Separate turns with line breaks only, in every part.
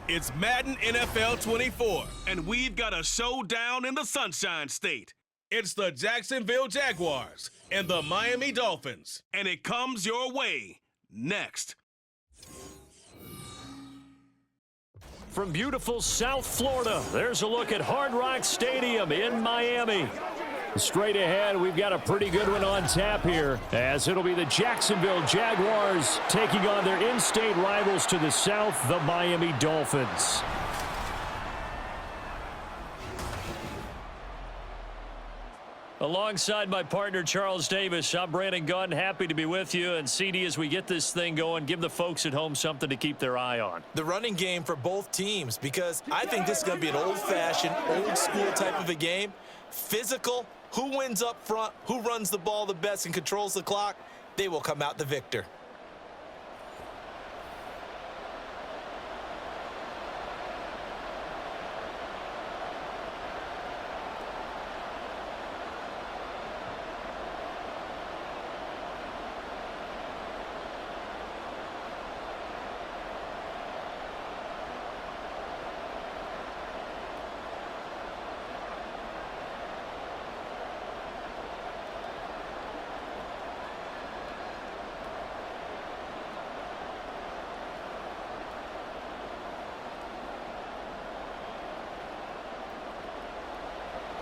It's Madden NFL 24, and we've got a showdown in the Sunshine State. It's the Jacksonville Jaguars and the Miami Dolphins, and it comes your way next.
From beautiful South Florida, there's a look at Hard Rock Stadium in Miami. Straight ahead, we've got a pretty good one on tap here, as it'll be the Jacksonville Jaguars taking on their in-state rivals to the south, the Miami Dolphins. Alongside my partner, Charles Davis, I'm Brandon Gunn, happy to be with you. And CD, as we get this thing going, give the folks at home something to keep their eye on.
The running game for both teams, because I think this is going to be an old-fashioned, old-school type of a game. Physical, who wins up front, who runs the ball the best and controls the clock, they will come out the victor.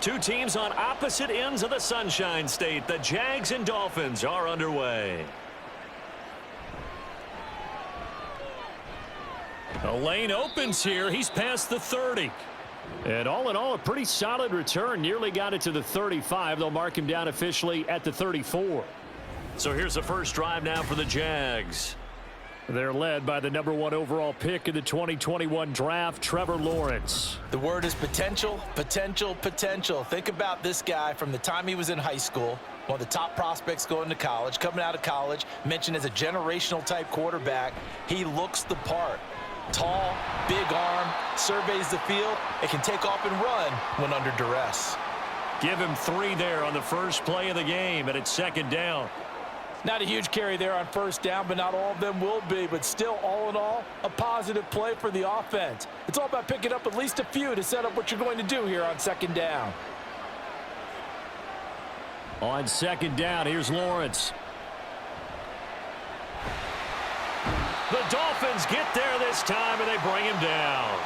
Two teams on opposite ends of the Sunshine State. The Jags and Dolphins are underway. The lane opens here. He's past the 30. And all in all, a pretty solid return. Nearly got it to the 35. They'll mark him down officially at the 34. So here's the first drive now for the Jags. They're led by the #1 overall pick in the 2021 draft, Trevor Lawrence.
The word is potential, potential, potential. Think about this guy from the time he was in high school, one of the top prospects going to college, coming out of college, mentioned as a generational type quarterback. He looks the part. Tall, big arm, surveys the field, and can take off and run when under duress.
Give him 3 there on the first play of the game, and it's second down.
Not a huge carry there on first down, but not all of them will be. But still, all in all, a positive play for the offense. It's all about picking up at least a few to set up what you're going to do here on second down.
On second down, here's Lawrence. The Dolphins get there this time, and they bring him down.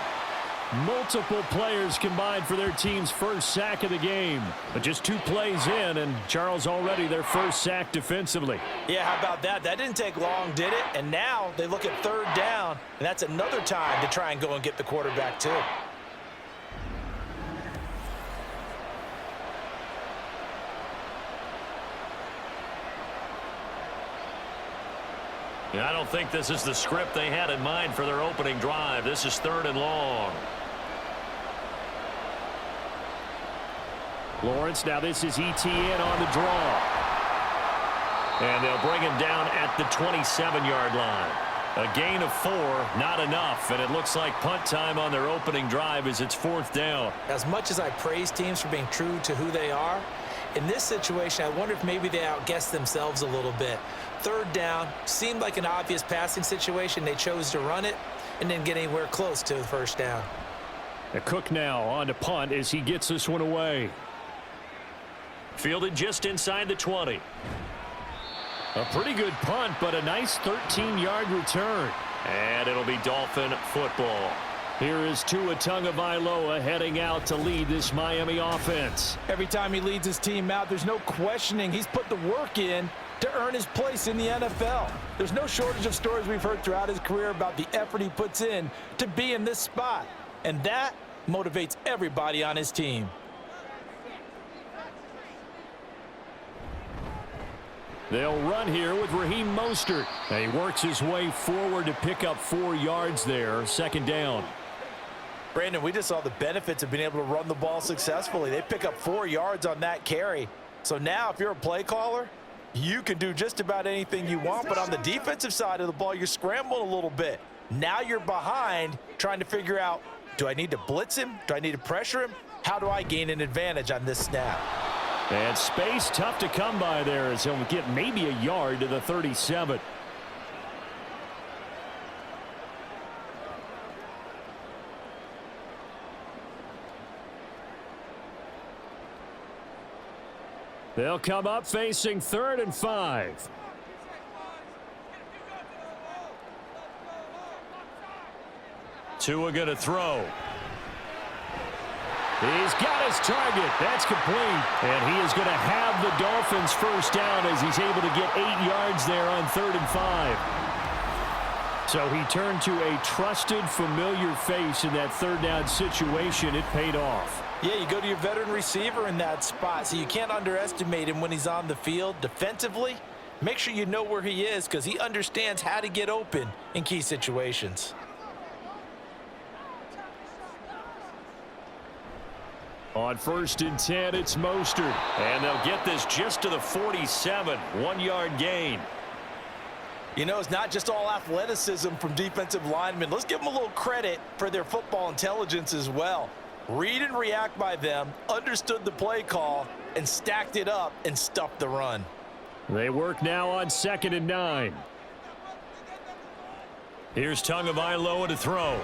Multiple players combined for their team's first sack of the game. But just 2 plays in, and Charles already their first sack defensively.
Yeah, how about that? That didn't take long, did it? And now they look at third down, and that's another time to try and go and get the quarterback too.
I don't think this is the script they had in mind for their opening drive. This is 3rd and long. Lawrence, now this is ETN on the draw. And they'll bring him down at the 27-yard line. A gain of 4, not enough, and it looks like punt time on their opening drive as it's 4th down.
As much as I praise teams for being true to who they are, in this situation, I wonder if maybe they outguessed themselves a little bit. 3rd down, seemed like an obvious passing situation. They chose to run it and didn't get anywhere close to the first down.
Cook now on to punt as he gets this one away. Fielded just inside the 20. A pretty good punt, but a nice 13-yard return. And it'll be Dolphin football. Here is Tua Tagovailoa heading out to lead this Miami offense.
Every time he leads his team out, there's no questioning. He's put the work in to earn his place in the NFL. There's no shortage of stories we've heard throughout his career about the effort he puts in to be in this spot. And that motivates everybody on his team.
They'll run here with Raheem Mostert. And he works his way forward to pick up 4 yards there, second down.
Brandon, we just saw the benefits of being able to run the ball successfully. They pick up 4 yards on that carry. So now if you're a play caller, you can do just about anything you want, but on the defensive side of the ball, you're scrambling a little bit. Now you're behind trying to figure out, do I need to blitz him? Do I need to pressure him? How do I gain an advantage on this snap?
And space tough to come by there as he'll get maybe a yard to the 37. They'll come up facing 3rd and 5. Tua going to throw. He's got his target. That's complete. And he is going to have the Dolphins first down as he's able to get 8 yards there on 3rd and 5. So he turned to a trusted, familiar face in that 3rd down situation. It paid off.
Yeah, you go to your veteran receiver in that spot, so you can't underestimate him when he's on the field. Defensively, make sure you know where he is because he understands how to get open in key situations.
On 1st and 10, it's Mostert. And they'll get this just to the 47. 1-yard gain.
You know, it's not just all athleticism from defensive linemen. Let's give them a little credit for their football intelligence as well. Read and react by them, understood the play call, and stacked it up and stuffed the run.
They work now on 2nd and 9. Here's Tagovailoa to throw.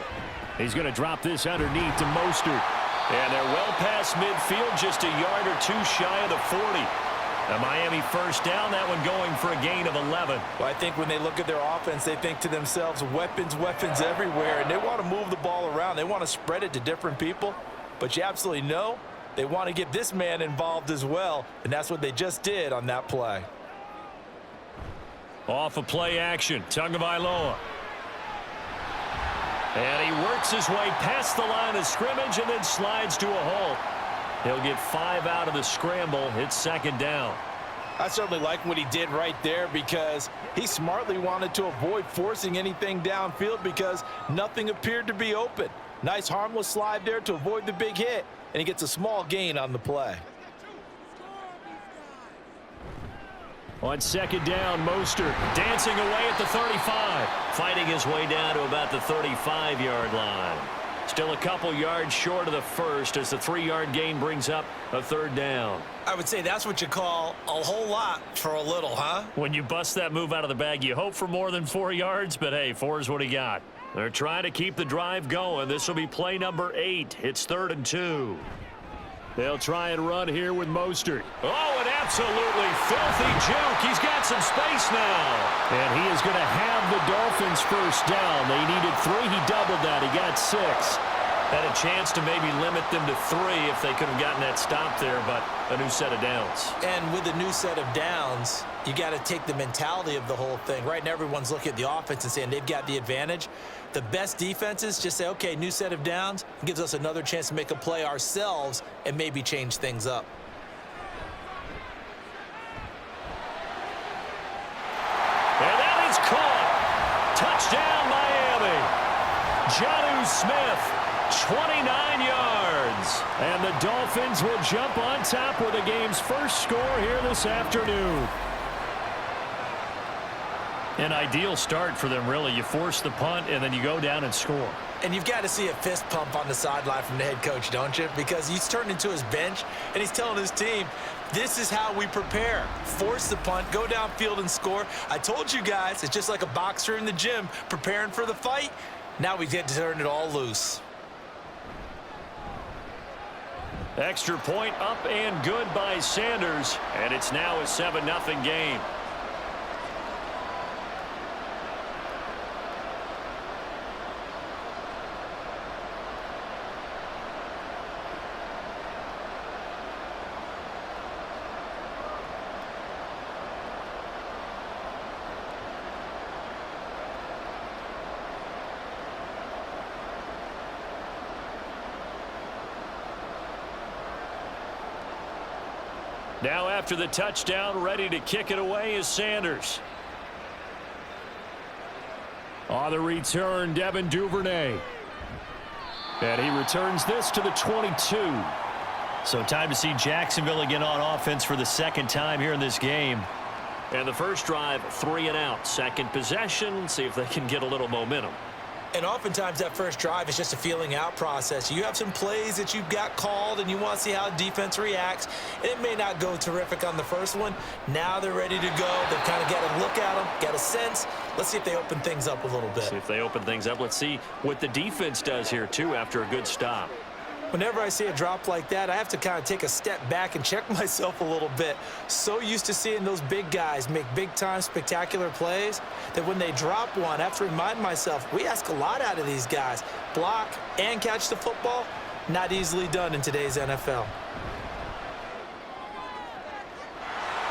He's going to drop this underneath to Mostert. And they're well past midfield, just a yard or 2 shy of the 40. A Miami first down, that one going for a gain of 11.
Well, I think when they look at their offense, they think to themselves, weapons, weapons everywhere, and they want to move the ball around. They want to spread it to different people, but you absolutely know they want to get this man involved as well, and that's what they just did on that play.
Off of play action, Tagovailoa. And he works his way past the line of scrimmage and then slides to a halt. He'll get 5 out of the scramble. It's 2nd down.
I certainly like what he did right there because he smartly wanted to avoid forcing anything downfield because nothing appeared to be open. Nice harmless slide there to avoid the big hit, and he gets a small gain on the play.
On 2nd down, Mostert dancing away at the 35. Fighting his way down to about the 35-yard line. Still a couple yards short of the first as the 3-yard gain brings up a 3rd down.
I would say that's what you call a whole lot for a little, huh?
When you bust that move out of the bag, you hope for more than 4 yards, but hey, 4 is what he got. They're trying to keep the drive going. This will be play number 8. It's 3rd and 2. They'll try and run here with Mostert. Oh, an absolutely filthy juke. He's got some space now. And he is going to have the Dolphins first down. They needed 3. He doubled that. He got 6. Had a chance to maybe limit them to 3 if they could have gotten that stop there, but a new set of downs.
And with a new set of downs, you got to take the mentality of the whole thing. Right now, everyone's looking at the offense and saying they've got the advantage. The best defenses just say, okay, new set of downs. It gives us another chance to make a play ourselves and maybe change things up.
And that is caught. Touchdown, Miami. Jonnu Smith. 29 yards. And the Dolphins will jump on top with the game's first score here this afternoon. An ideal start for them, really. You force the punt, and then you go down and score.
And you've got to see a fist pump on the sideline from the head coach, don't you? Because he's turned into his bench, and he's telling his team, this is how we prepare. Force the punt, go downfield and score. I told you guys, it's just like a boxer in the gym preparing for the fight. Now we get to turn it all loose.
Extra point up and good by Sanders, and it's now a 7-0 game. Now after the touchdown, ready to kick it away is Sanders. On the return, Devin Duvernay. And he returns this to the 22. So time to see Jacksonville again on offense for the 2nd time here in this game. And the first drive, 3 and out. Second possession, see if they can get a little momentum.
And oftentimes that first drive is just a feeling out process. You have some plays that you've got called and you want to see how defense reacts. And it may not go terrific on the first one. Now they're ready to go. They've kind of got a look at them, got a sense. Let's see if they open things up a little bit.
See if they open things up. Let's see what the defense does here, too, after a good stop.
Whenever I see a drop like that, I have to kind of take a step back and check myself a little bit. So used to seeing those big guys make big-time spectacular plays that when they drop one, I have to remind myself, we ask a lot out of these guys. Block and catch the football, not easily done in today's NFL.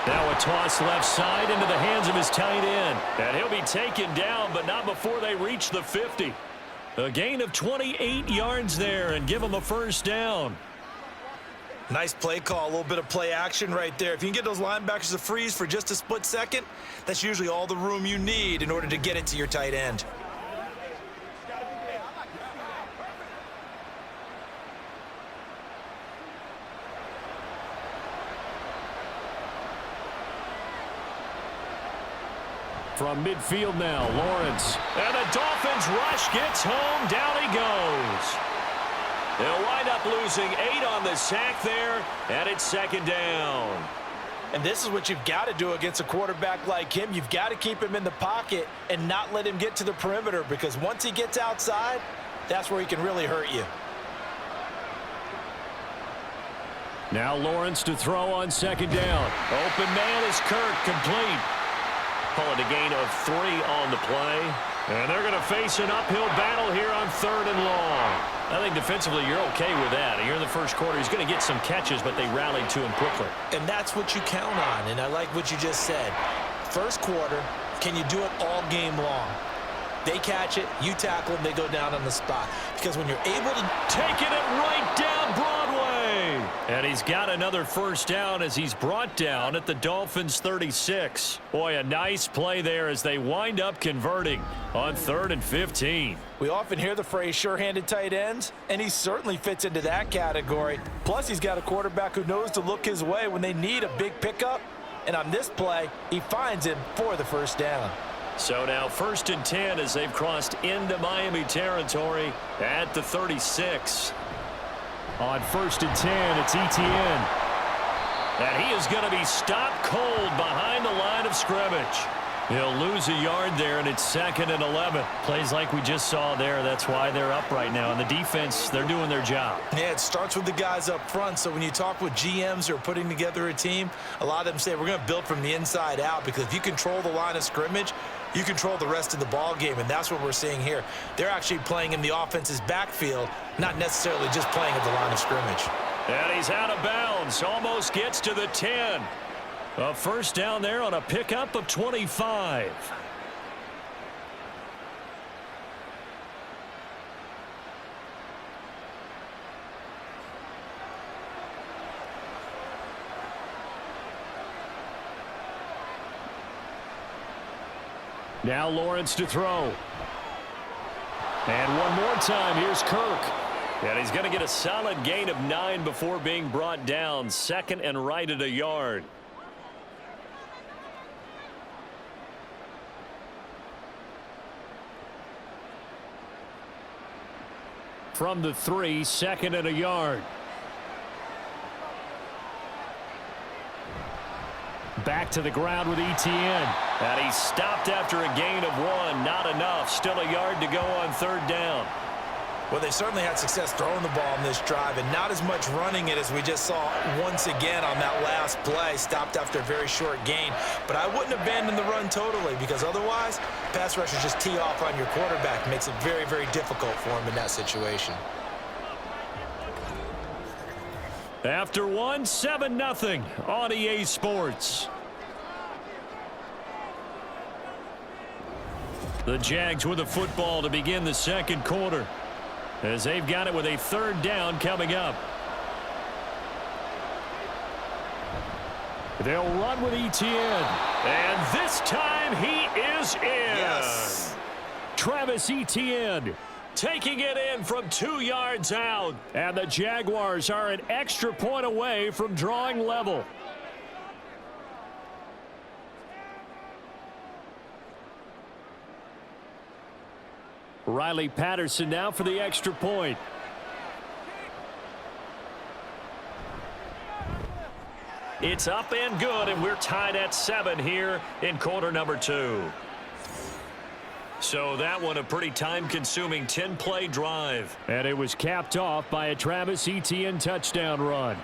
Now a toss left side into the hands of his tight end. And he'll be taken down, but not before they reach the 50. A gain of 28 yards there and give him a first down.
Nice play call, a little bit of play action right there. If you can get those linebackers to freeze for just a split second, that's usually all the room you need in order to get it to your tight end.
From midfield now, Lawrence. And the Dolphins rush gets home. Down he goes. They'll wind up losing 8 on the sack there, and it's second down.
And this is what you've got to do against a quarterback like him. You've got to keep him in the pocket and not let him get to the perimeter, because once he gets outside, that's where he can really hurt you.
Now Lawrence to throw on second down. Open man is Kirk, complete. Calling a gain of 3 on the play. And they're going to face an uphill battle here on 3rd and long. I think defensively you're okay with that. Here in the first quarter, he's going to get some catches, but they rallied to him quickly.
And that's what you count on, and I like what you just said. First quarter, can you do it all game long? They catch it, you tackle them, they go down on the spot. Because when you're able to...
Taking it right down Broadway. And he's got another first down as he's brought down at the Dolphins' 36. Boy, a nice play there as they wind up converting on 3rd and 15.
We often hear the phrase sure-handed tight ends, and he certainly fits into that category. Plus, he's got a quarterback who knows to look his way when they need a big pickup. And on this play, he finds him for the first down.
So now 1st and 10 as they've crossed into Miami territory at the 36. On 1st and 10, it's Etienne. And he is going to be stopped cold behind the line of scrimmage. He'll lose a yard there, and it's 2nd and 11. Plays like we just saw there. That's why they're up right now. And the defense, they're doing their job.
Yeah, it starts with the guys up front. So when you talk with GMs who are putting together a team, a lot of them say we're going to build from the inside out, because if you control the line of scrimmage, you control the rest of the ball game, and that's what we're seeing here. They're actually playing in the offense's backfield, not necessarily just playing at the line of scrimmage.
And he's out of bounds. Almost gets to the 10. A first down there on a pickup of 25. Now Lawrence to throw. And one more time, here's Kirk. And he's going to get a solid gain of 9 before being brought down. 2nd and right at a yard. From the 3, 2nd and a yard. Back to the ground with Etienne. And he's stopped after a gain of 1. Not enough. Still a yard to go on 3rd down.
Well, they certainly had success throwing the ball in this drive, and not as much running it as we just saw once again on that last play. Stopped after a very short gain. But I wouldn't abandon the run totally, because otherwise, pass rushers just tee off on your quarterback. It makes it very, very difficult for him in that situation.
After 1, 7-0 on EA Sports. The Jags with the football to begin the second quarter, as they've got it with a 3rd down coming up. They'll run with Etienne. And this time he is in.
Yes.
Travis Etienne taking it in from 2 yards out. And the Jaguars are an extra point away from drawing level. Riley Patterson now for the extra point. It's up and good, and we're tied at 7 here in quarter number 2. So that one a pretty time-consuming 10-play drive.
And it was capped off by a Travis Etienne touchdown run.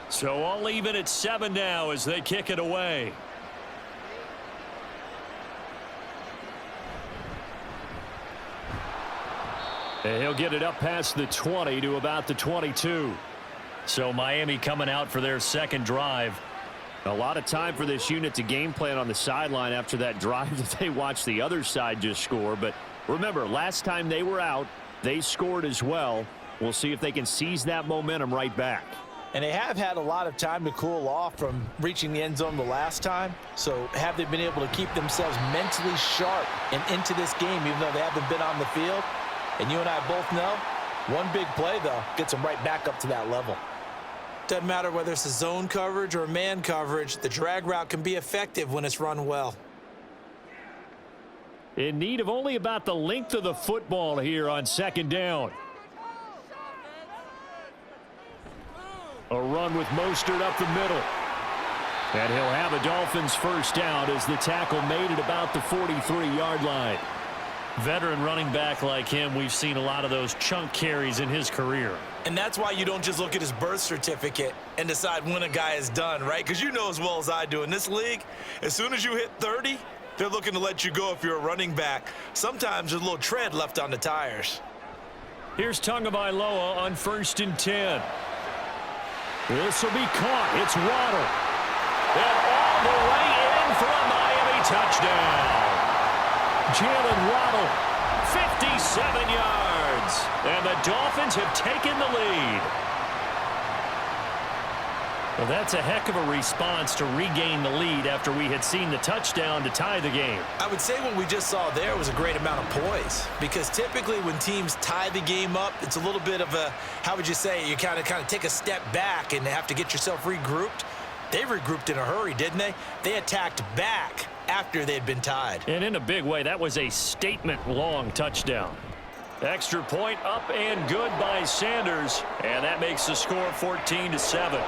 So all even at 7 now as they kick it away.
And he'll get it up past the 20 to about the 22.
So Miami coming out for their second drive.
A lot of time for this unit to game plan on the sideline after that drive that they watched the other side just score. But remember, last time they were out, they scored as well. We'll see if they can seize that momentum right back.
And they have had a lot of time to cool off from reaching the end zone the last time. So have they been able to keep themselves mentally sharp and into this game even though they haven't been on the field? And you and I both know, one big play, though, gets them right back up to that level.
Doesn't matter whether it's a zone coverage or man coverage, the drag route can be effective when it's run well.
In need of only about the length of the football here on second down. A run with Mostert up the middle. And he'll have a Dolphins first down as the tackle made it about the 43-yard line.
Veteran running back like him, we've seen a lot of those chunk carries in his career.
And that's why you don't just look at his birth certificate and decide when a guy is done, right? Because you know as well as I do, in this league, as soon as you hit 30, they're looking to let you go if you're a running back. Sometimes there's a little tread left on the tires.
Here's Tagovailoa on 1st and 10.
This will be caught. It's Waddle.
And all the way in for a Miami touchdown.
Jalen Waddle.
57 yards. And the Dolphins have taken the lead. Well, that's a heck of a response to regain the lead after we had seen the touchdown to tie the game.
I would say what we just saw there was a great amount of poise, because typically when teams tie the game up, it's a little bit of a, how would you say, you kind of take a step back and have to get yourself regrouped. They regrouped in a hurry, didn't they? They attacked back after they had been tied.
And in a big way, that was a statement-long touchdown. Extra point up and good by Sanders, and that makes the score 14-7.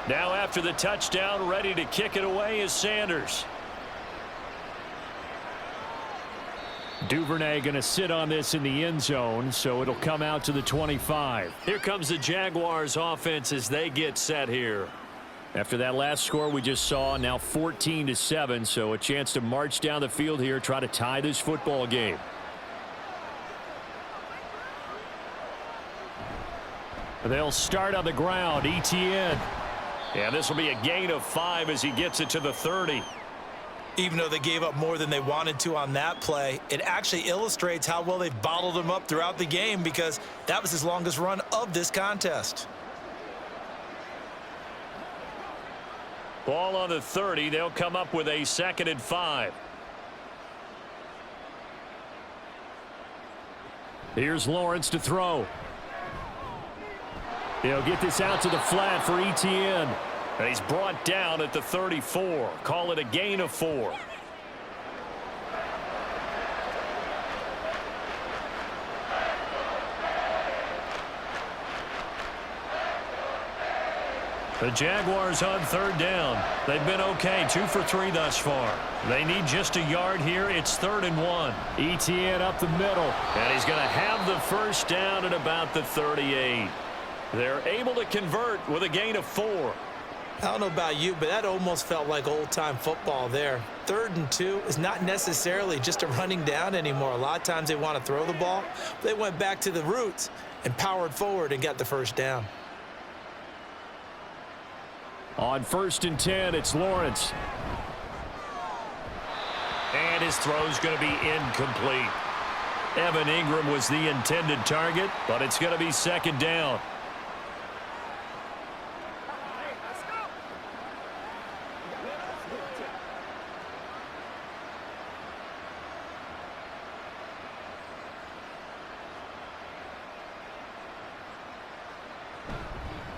Now after the touchdown, ready to kick it away is Sanders.
Duvernay going to sit on this in the end zone, so it'll come out to the 25.
Here comes the Jaguars offense as they get set here.
After that last score we just saw, now 14-7, so a chance to march down the field here, try to tie this football game. They'll start on the ground. Etienne.
And this will be a gain of 5 as he gets it to the 30.
Even though they gave up more than they wanted to on that play, it actually illustrates how well they've bottled them up throughout the game, because that was his longest run of this contest.
Ball on the 30. They'll come up with a 2nd and 5.
Here's Lawrence to throw. He'll get this out to the flat for Etienne.
And he's brought down at the 34. Call it a gain of 4. The Jaguars on 3rd down. They've been okay, 2 for 3 thus far. They need just a yard here. It's 3rd and 1.
Etienne up the middle.
And he's going to have the first down at about the 38. They're able to convert with a gain of 4.
I don't know about you, but that almost felt like old-time football there. 3rd and 2 is not necessarily just a running down anymore. A lot of times they want to throw the ball. They went back to the roots and powered forward and got the first down.
On 1st and 10, it's Lawrence. And his throw's going to be incomplete. Evan Ingram was the intended target, but it's going to be 2nd down.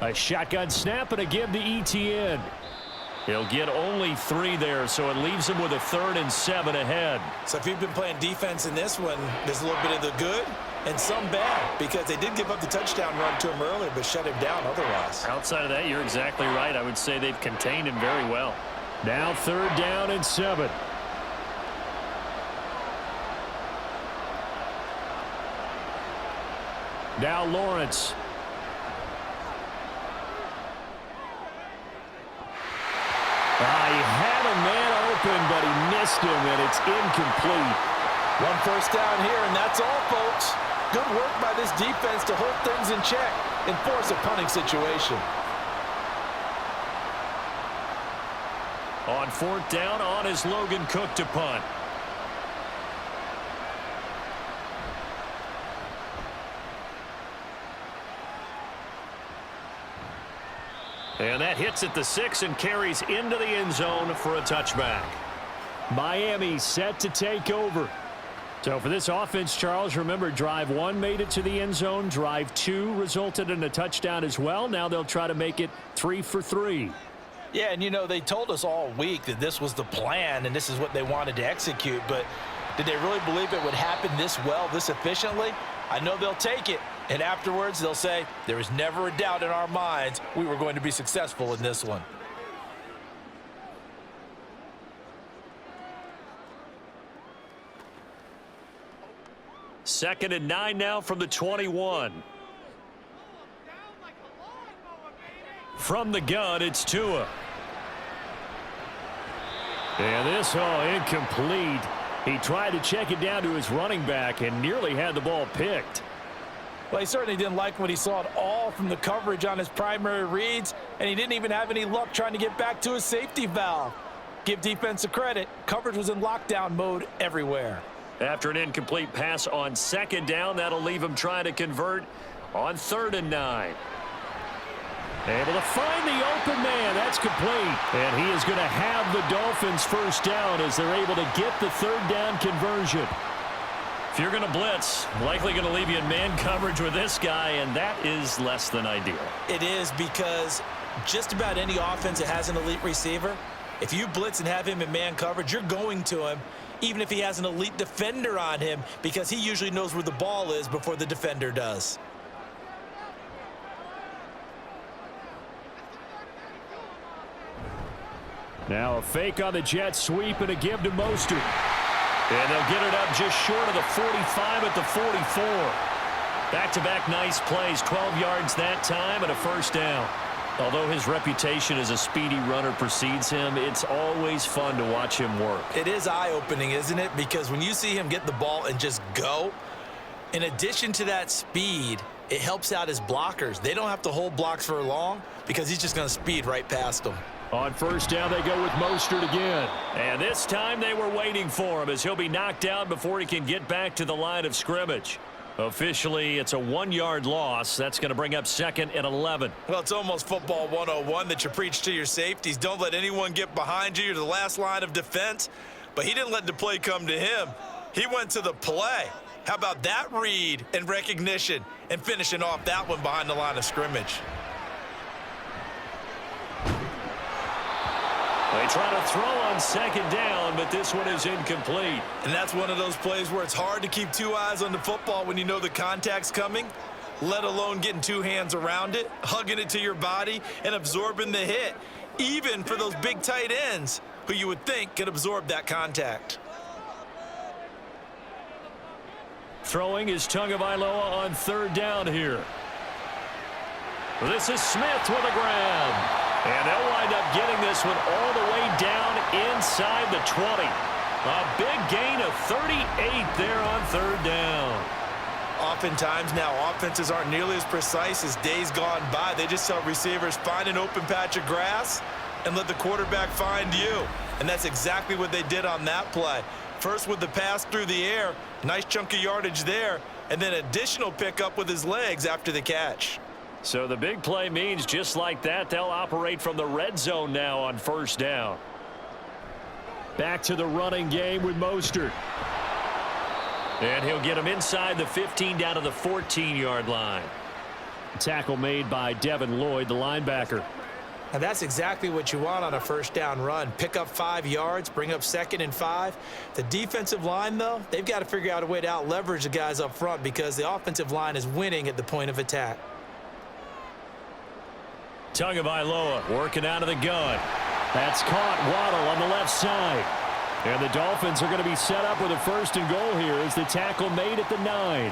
A shotgun snap and a give to ETN. He'll get only 3 there, so it leaves him with a 3rd and 7 ahead.
So if you've been playing defense in this one, there's a little bit of the good and some bad, because they did give up the touchdown run to him earlier, but shut him down otherwise.
Outside of that, you're exactly right. I would say they've contained him very well. Now 3rd down and 7. Now Lawrence. He had a man open, but he missed him, and it's incomplete.
1 first down here, and that's all, folks. Good work by this defense to hold things in check and force a punting situation.
On 4th down, on is Logan Cook to punt. And that hits at the 6 and carries into the end zone for a touchback. Miami set to take over. So for this offense, Charles, remember, drive 1 made it to the end zone. Drive 2 resulted in a touchdown as well. Now they'll try to make it 3 for 3.
Yeah, and you know, they told us all week that this was the plan and this is what they wanted to execute, but did they really believe it would happen this well, this efficiently? I know they'll take it, and afterwards they'll say, there was never a doubt in our minds we were going to be successful in this one.
Second and 9 now from the 21. From the gun, it's Tua. And this incomplete. He tried to check it down to his running back and nearly had the ball picked.
Well, he certainly didn't like what he saw at all from the coverage on his primary reads, and he didn't even have any luck trying to get back to his safety valve. Give defense a credit. Coverage was in lockdown mode everywhere.
After an incomplete pass on 2nd down, that'll leave him trying to convert on 3rd and 9. Able to find the open man. That's complete. And he is going to have the Dolphins 1st down as they're able to get the 3rd down conversion. If you're going to blitz, likely going to leave you in man coverage with this guy, and that is less than ideal.
It is, because just about any offense that has an elite receiver, if you blitz and have him in man coverage, you're going to him, even if he has an elite defender on him, because he usually knows where the ball is before the defender does.
Now a fake on the jet sweep and a give to Mostert. And they'll get it up just short of the 45 at the 44. Back-to-back nice plays, 12 yards that time and a 1st down. Although his reputation as a speedy runner precedes him, it's always fun to watch him work.
It is eye-opening, isn't it? Because when you see him get the ball and just go, in addition to that speed, it helps out his blockers. They don't have to hold blocks for long because he's just going to speed right past them.
On 1st down, they go with Mostert again. And this time they were waiting for him as he'll be knocked down before he can get back to the line of scrimmage. Officially, it's a 1-yard loss. That's going to bring up 2nd and 11.
Well, it's almost football 101 that you preach to your safeties. Don't let anyone get behind you. You're the last line of defense. But he didn't let the play come to him. He went to the play. How about that read and recognition and finishing off that one behind the line of scrimmage?
They try to throw on 2nd down, but this one is incomplete.
And that's one of those plays where it's hard to keep 2 eyes on the football when you know the contact's coming, let alone getting 2 hands around it, hugging it to your body, and absorbing the hit, even for those big tight ends who you would think could absorb that contact.
Throwing is Tagovailoa on 3rd down here. This is Smith with a grab. And they'll wind up getting this one all the way down inside the 20. A big gain of 38 there on 3rd down.
Oftentimes now, offenses aren't nearly as precise as days gone by. They just tell receivers, find an open patch of grass and let the quarterback find you. And that's exactly what they did on that play. First with the pass through the air, nice chunk of yardage there, and then additional pickup with his legs after the catch.
So the big play means just like that, they'll operate from the red zone now on first down.
Back to the running game with Mostert.
And he'll get him inside the 15 down to the 14-yard line.
Tackle made by Devin Lloyd, the linebacker.
And that's exactly what you want on a first down run. Pick up 5 yards, bring up 2nd and 5. The defensive line, though, they've got to figure out a way to out-leverage the guys up front because the offensive line is winning at the point of attack.
Tagovailoa working out of the gun.
That's caught. Waddle on the left side. And the Dolphins are going to be set up with a 1st and goal here as the tackle made at the 9.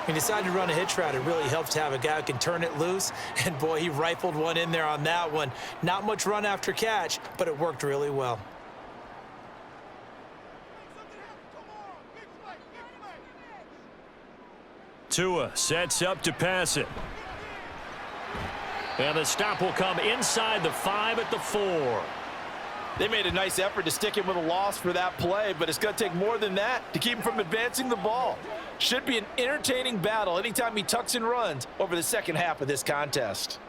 He decided to run a hitch route. It really helps to have a guy who can turn it loose. And, boy, he rifled one in there on that one. Not much run after catch, but it worked really well.
Tua sets up to pass it. And the stop will come inside the 5 at the 4.
They made a nice effort to stick him with a loss for that play, but it's going to take more than that to keep him from advancing the ball. Should be an entertaining battle anytime he tucks and runs over the second half of this contest.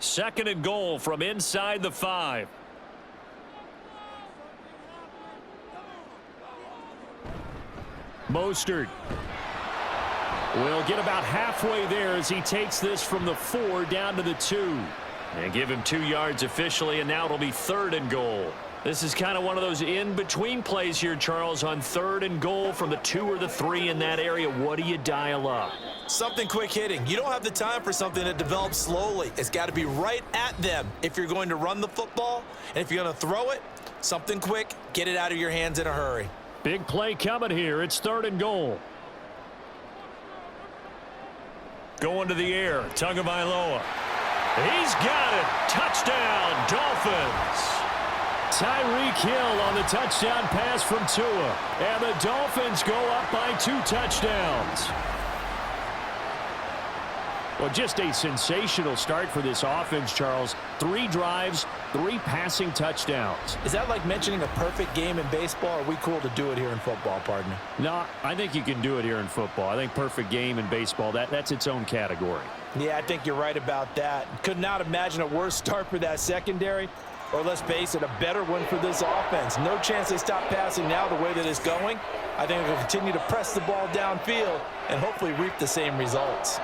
2nd and goal from inside the 5.
Mostert will get about halfway there as he takes this from the 4 down to the 2.
And give him 2 yards officially, and now it'll be 3rd and goal. This is kind of one of those in-between plays here, Charles, on 3rd and goal from the 2 or the 3 in that area. What do you dial up?
Something quick hitting. You don't have the time for something that develops slowly. It's got to be right at them if you're going to run the football. And if you're going to throw it, something quick, get it out of your hands in a hurry.
Big play coming here. It's 3rd and goal.
Going to the air, Tagovailoa. He's got it. Touchdown, Dolphins.
Tyreek Hill on the touchdown pass from Tua. And the Dolphins go up by 2 touchdowns. Well, just a sensational start for this offense, Charles. 3 drives, 3 passing touchdowns.
Is that like mentioning a perfect game in baseball? Or are we cool to do it here in football, partner?
No, I think you can do it here in football. I think perfect game in baseball, that's its own category.
Yeah, I think you're right about that. Could not imagine a worse start for that secondary, or let's face it, a better one for this offense. No chance they stop passing now the way that it's going. I think they'll continue to press the ball downfield and hopefully reap the same results.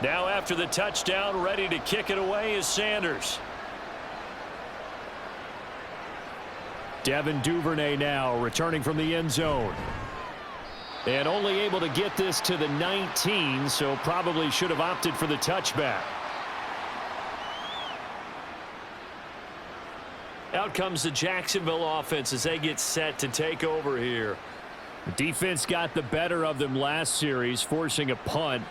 Now after the touchdown, ready to kick it away is Sanders.
Devin Duvernay now returning from the end zone. And only able to get this to the 19, so probably should have opted for the touchback.
Out comes the Jacksonville offense as they get set to take over here.
The defense got the better of them last series, forcing a punt.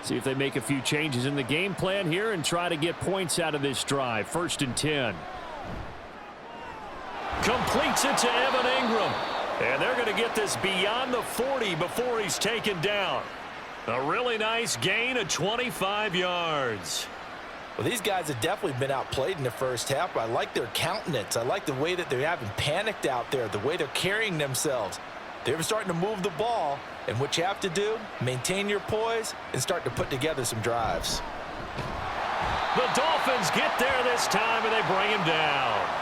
See if they make a few changes in the game plan here and try to get points out of this drive. 1st and 10.
Completes it to Evan Ingram. And they're going to get this beyond the 40 before he's taken down. A really nice gain of 25 yards.
Well, these guys have definitely been outplayed in the first half, but I like their countenance. I like the way that they haven't panicked out there, the way they're carrying themselves. They're starting to move the ball, and what you have to do, maintain your poise and start to put together some drives.
The Dolphins get there this time, and they bring him down.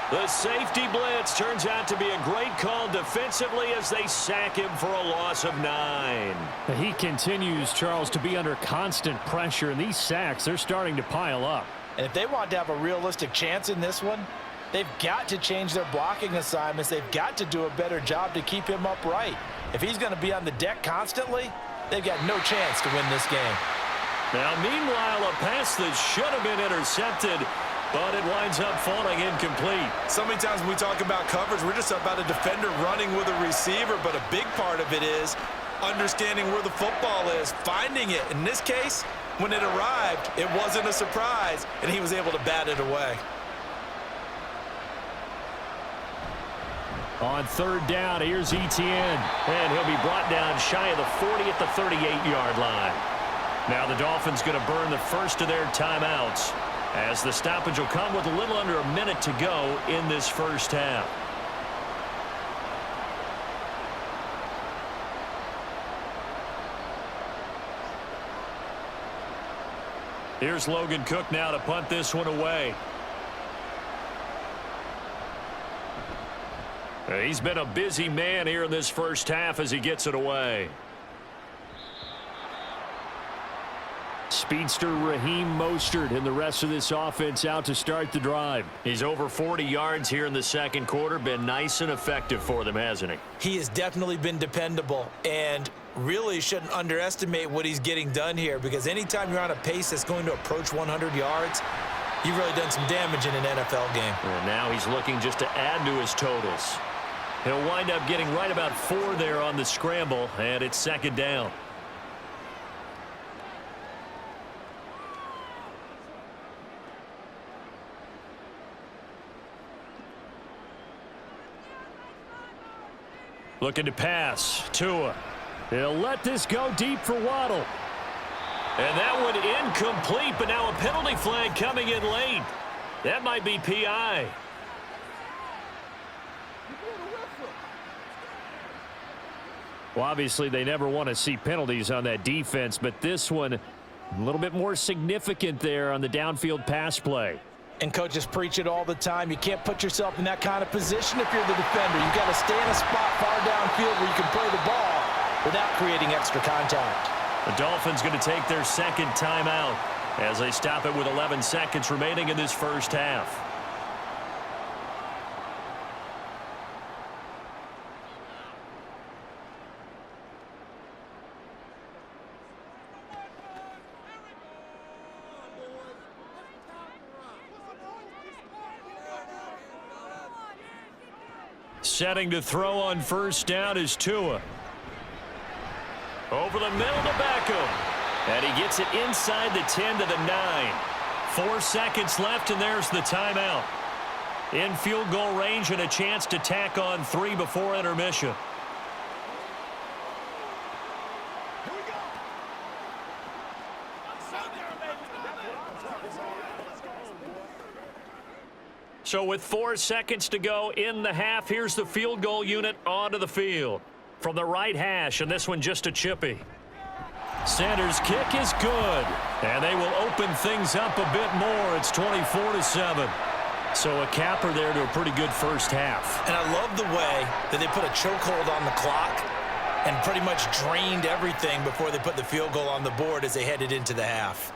The safety blitz turns out to be a great call defensively as they sack him for a loss of 9.
He continues, Charles, to be under constant pressure, and these sacks, they're starting to pile up.
And if they want to have a realistic chance in this one, they've got to change their blocking assignments. They've got to do a better job to keep him upright. If he's going to be on the deck constantly, they've got no chance to win this game.
Now, meanwhile, a pass that should have been intercepted, but it winds up falling incomplete.
So many times when we talk about coverage, we're just about a defender running with a receiver, but a big part of it is understanding where the football is, finding it. In this case, when it arrived, it wasn't a surprise, and he was able to bat it away.
On third down, here's Etienne, and he'll be brought down shy of the 40 at the 38-yard line. Now the Dolphins going to burn the first of their timeouts, as the stoppage will come with a little under a minute to go in this first half. Here's Logan Cook now to punt this one away. He's been a busy man here in this first half as he gets it away. Speedster Raheem Mostert and the rest of this offense out to start the drive. He's over 40 yards here in the second quarter. Been nice and effective for them, hasn't he?
He has definitely been dependable, and really shouldn't underestimate what he's getting done here, because anytime you're on a pace that's going to approach 100 yards, you've really done some damage in an NFL game.
And now he's looking just to add to his totals. He'll wind up getting right about 4 there on the scramble, and it's second down. Looking to pass. Tua. He'll let this go deep for Waddle. And that one incomplete, but now a penalty flag coming in late. That might be PI. Well, obviously, they never want to see penalties on that defense, but this one a little bit more significant there on the downfield pass play.
And coaches preach it all the time. You can't put yourself in that kind of position if you're the defender. You've got to stay in a spot far downfield where you can play the ball without creating extra contact.
The Dolphins going to take their second timeout as they stop it with 11 seconds remaining in this first half. Setting to throw on first down is Tua. Over the middle to Beckham. And he gets it inside the 10 to the 9. 4 seconds left, and there's the timeout. In field goal range and a chance to tack on 3 before intermission. So with 4 seconds to go in the half, here's the field goal unit onto the field. From the right hash, and this one just a chippy. Sanders' kick is good, and they will open things up a bit more. It's 24-7. So a capper there to a pretty good first half.
And I love the way that they put a chokehold on the clock and pretty much drained everything before they put the field goal on the board as they headed into the half.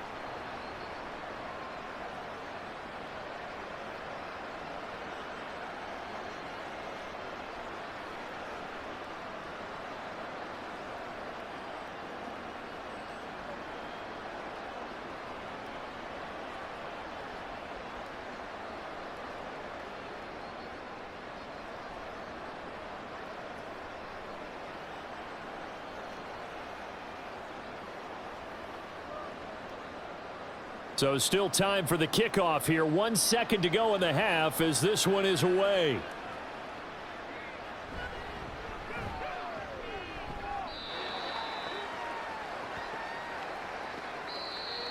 So still time for the kickoff here. 1 second to go in the half as this one is away.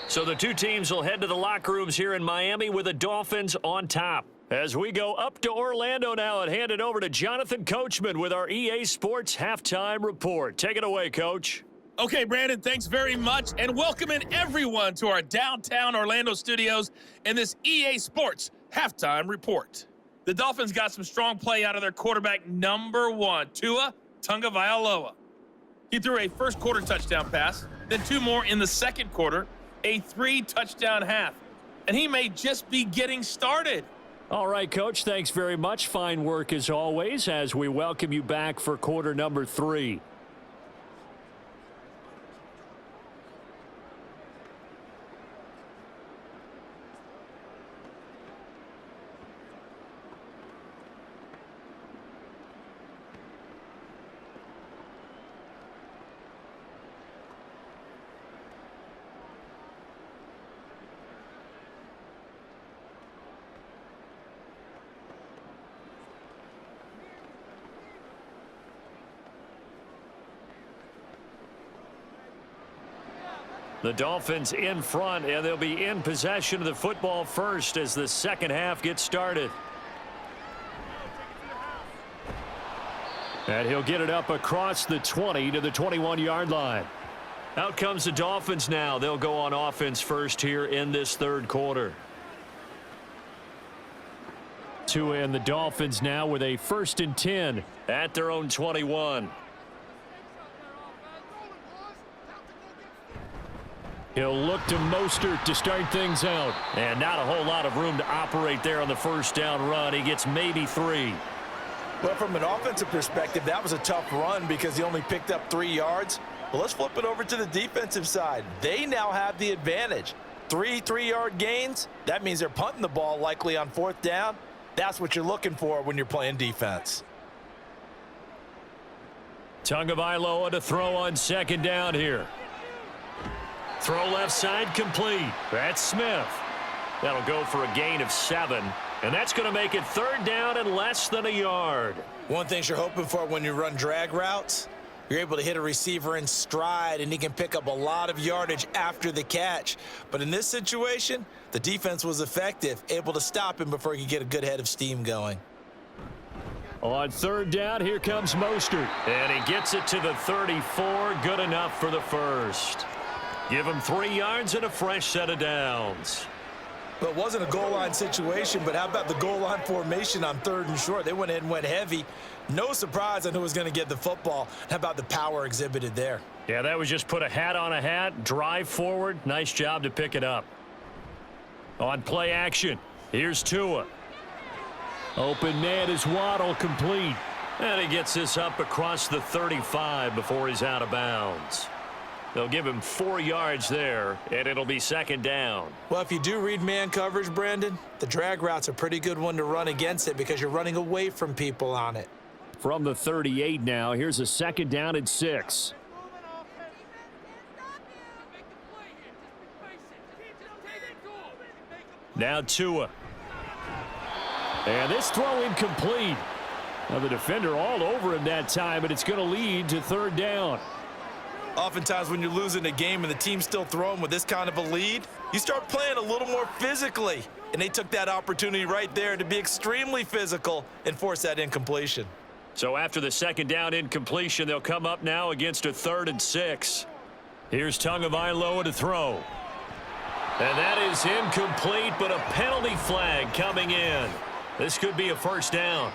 So the two teams will head to the locker rooms here in Miami with the Dolphins on top. As we go up to Orlando now and hand it over to Jonathan Coachman with our EA Sports Halftime Report. Take it away, Coach.
Okay, Brandon, thanks very much, and welcome in everyone to our downtown Orlando studios in this EA Sports Halftime Report. The Dolphins got some strong play out of their quarterback number 1, Tua Tagovailoa. He threw a first quarter touchdown pass, then 2 more in the second quarter, a 3-touchdown half, and he may just be getting started.
All right, Coach, thanks very much. Fine work as always as we welcome you back for quarter number 3. The Dolphins in front, and they'll be in possession of the football first as the second half gets started. And he'll get it up across the 20 to the 21-yard line. Out comes the Dolphins now. They'll go on offense first here in this third quarter. Tua and the Dolphins now with a 1st and 10 at their own 21. He'll look to Mostert to start things out. And not a whole lot of room to operate there on the first down run. He gets maybe 3.
Well, from an offensive perspective, that was a tough run because he only picked up 3 yards. But let's flip it over to the defensive side. They now have the advantage. 3 3-yard gains. That means they're punting the ball likely on 4th down. That's what you're looking for when you're playing defense.
Tagovailoa to throw on 2nd down here. Throw left side complete. That's Smith. That'll go for a gain of 7. And that's going to make it 3rd down and less than a yard.
One thing you're hoping for when you run drag routes, you're able to hit a receiver in stride, and he can pick up a lot of yardage after the catch. But in this situation, the defense was effective, able to stop him before he could get a good head of steam going.
On 3rd down, here comes Mostert. And he gets it to the 34. Good enough for the first. Give him 3 yards and a fresh set of downs.
Well, it wasn't a goal line situation, but how about the goal line formation on 3rd and short? They went ahead and went heavy. No surprise on who was going to get the football. How about the power exhibited there?
Yeah, that was just put a hat on a hat, drive forward. Nice job to pick it up. On play action, here's Tua. Open man is Waddle, complete. And he gets this up across the 35 before he's out of bounds. They'll give him 4 yards there, and it'll be 2nd down.
Well, if you do read man coverage, Brandon, the drag route's a pretty good one to run against it because you're running away from people on it.
From the 38 now, here's a 2nd down and 6.
Now Tua.
And this throw incomplete. Now the defender all over him that time, but it's going to lead to 3rd down.
Oftentimes when you're losing a game and the team's still throwing with this kind of a lead, you start playing a little more physically. And they took that opportunity right there to be extremely physical and force that incompletion.
So after the 2nd down incompletion, they'll come up now against a 3rd and 6. Here's Tagovailoa to throw. And that is incomplete, but a penalty flag coming in. This could be a 1st down.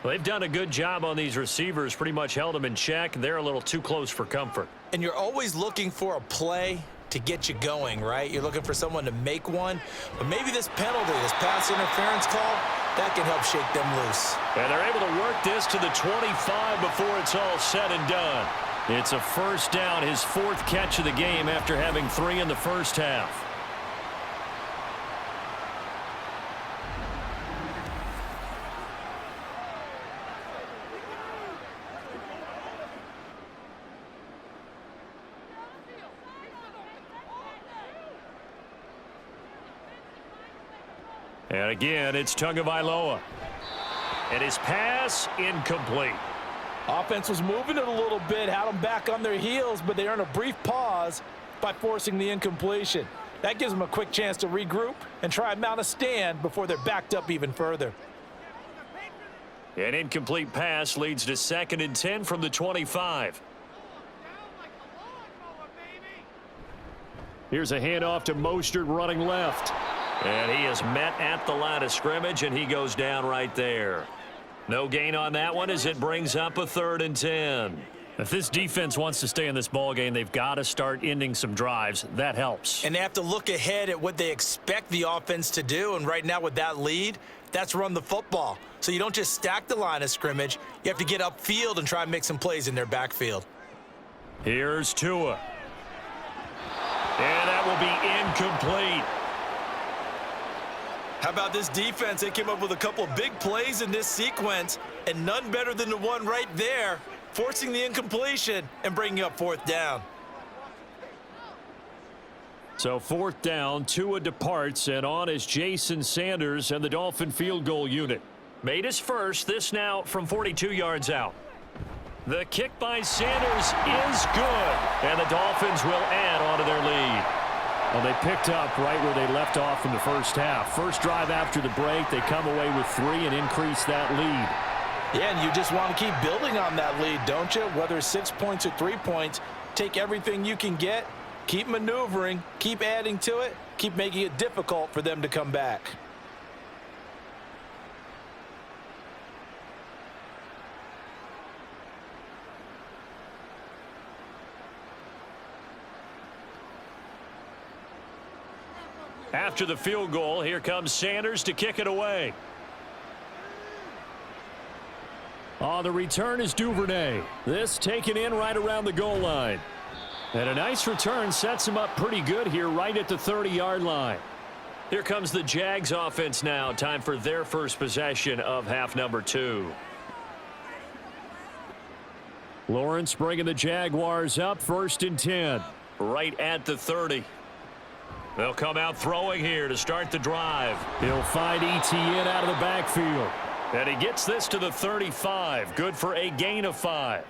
They've done a good job on these receivers, pretty much held them in check. They're a little too close for comfort.
And you're always looking for a play to get you going, right? You're looking for someone to make one. But maybe this penalty, this pass interference call, that can help shake them loose.
And they're able to work this to the 25 before it's all said and done. It's a 1st down, his 4th catch of the game after having 3 in the first half. And again, it's Tagovailoa. And his pass incomplete.
Offense was moving it a little bit, had them back on their heels, but they earned a brief pause by forcing the incompletion. That gives them a quick chance to regroup and try and mount a stand before they're backed up even further.
An incomplete pass leads to 2nd and 10 from the 25.
Here's a handoff to Mostert running left.
And he is met at the line of scrimmage, and he goes down right there. No gain on that one as it brings up a 3rd and 10. If this defense wants to stay in this ball game, they've got to start ending some drives. That helps.
And they have to look ahead at what they expect the offense to do. And right now with that lead, that's run the football. So you don't just stack the line of scrimmage. You have to get upfield and try and make some plays in their backfield.
Here's Tua. And that will be incomplete.
How about this defense? They came up with a couple of big plays in this sequence, and none better than the one right there, forcing the incompletion and bringing up 4th down.
So 4th down, Tua departs, and on is Jason Sanders and the Dolphin field goal unit.
Made his first, this now from 42 yards out. The kick by Sanders is good, and the Dolphins will add on to their lead.
Well, they picked up right where they left off in the first half. First drive after the break, they come away with 3 and increase that lead.
Yeah, and you just want to keep building on that lead, don't you? Whether it's 6 points or 3 points, take everything you can get, keep maneuvering, keep adding to it, keep making it difficult for them to come back.
After the field goal, here comes Sanders to kick it away.
On the return is Duvernay. This taken in right around the goal line. And a nice return sets him up pretty good here right at the 30-yard line.
Here comes the Jags offense now. Time for their first possession of half number 2.
Lawrence bringing the Jaguars up 1st and 10.
Right at the 30. They'll come out throwing here to start the drive.
He'll find Etienne out of the backfield.
And he gets this to the 35. Good for a gain of 5.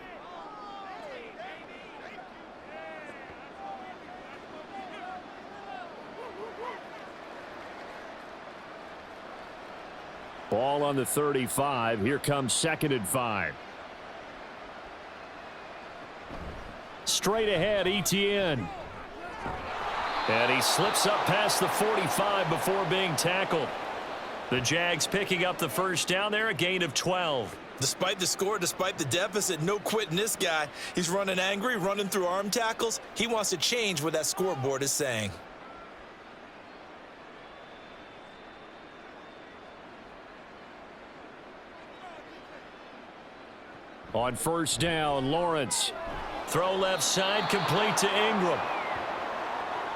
Ball on the 35. Here comes 2nd and 5. Straight ahead, Etienne.
And he slips up past the 45 before being tackled. The Jags picking up the first down there, a gain of 12.
Despite the score, despite the deficit, no quitting this guy. He's running angry, running through arm tackles. He wants to change what that scoreboard is saying.
On 1st down, Lawrence.
Throw left side, complete to Ingram.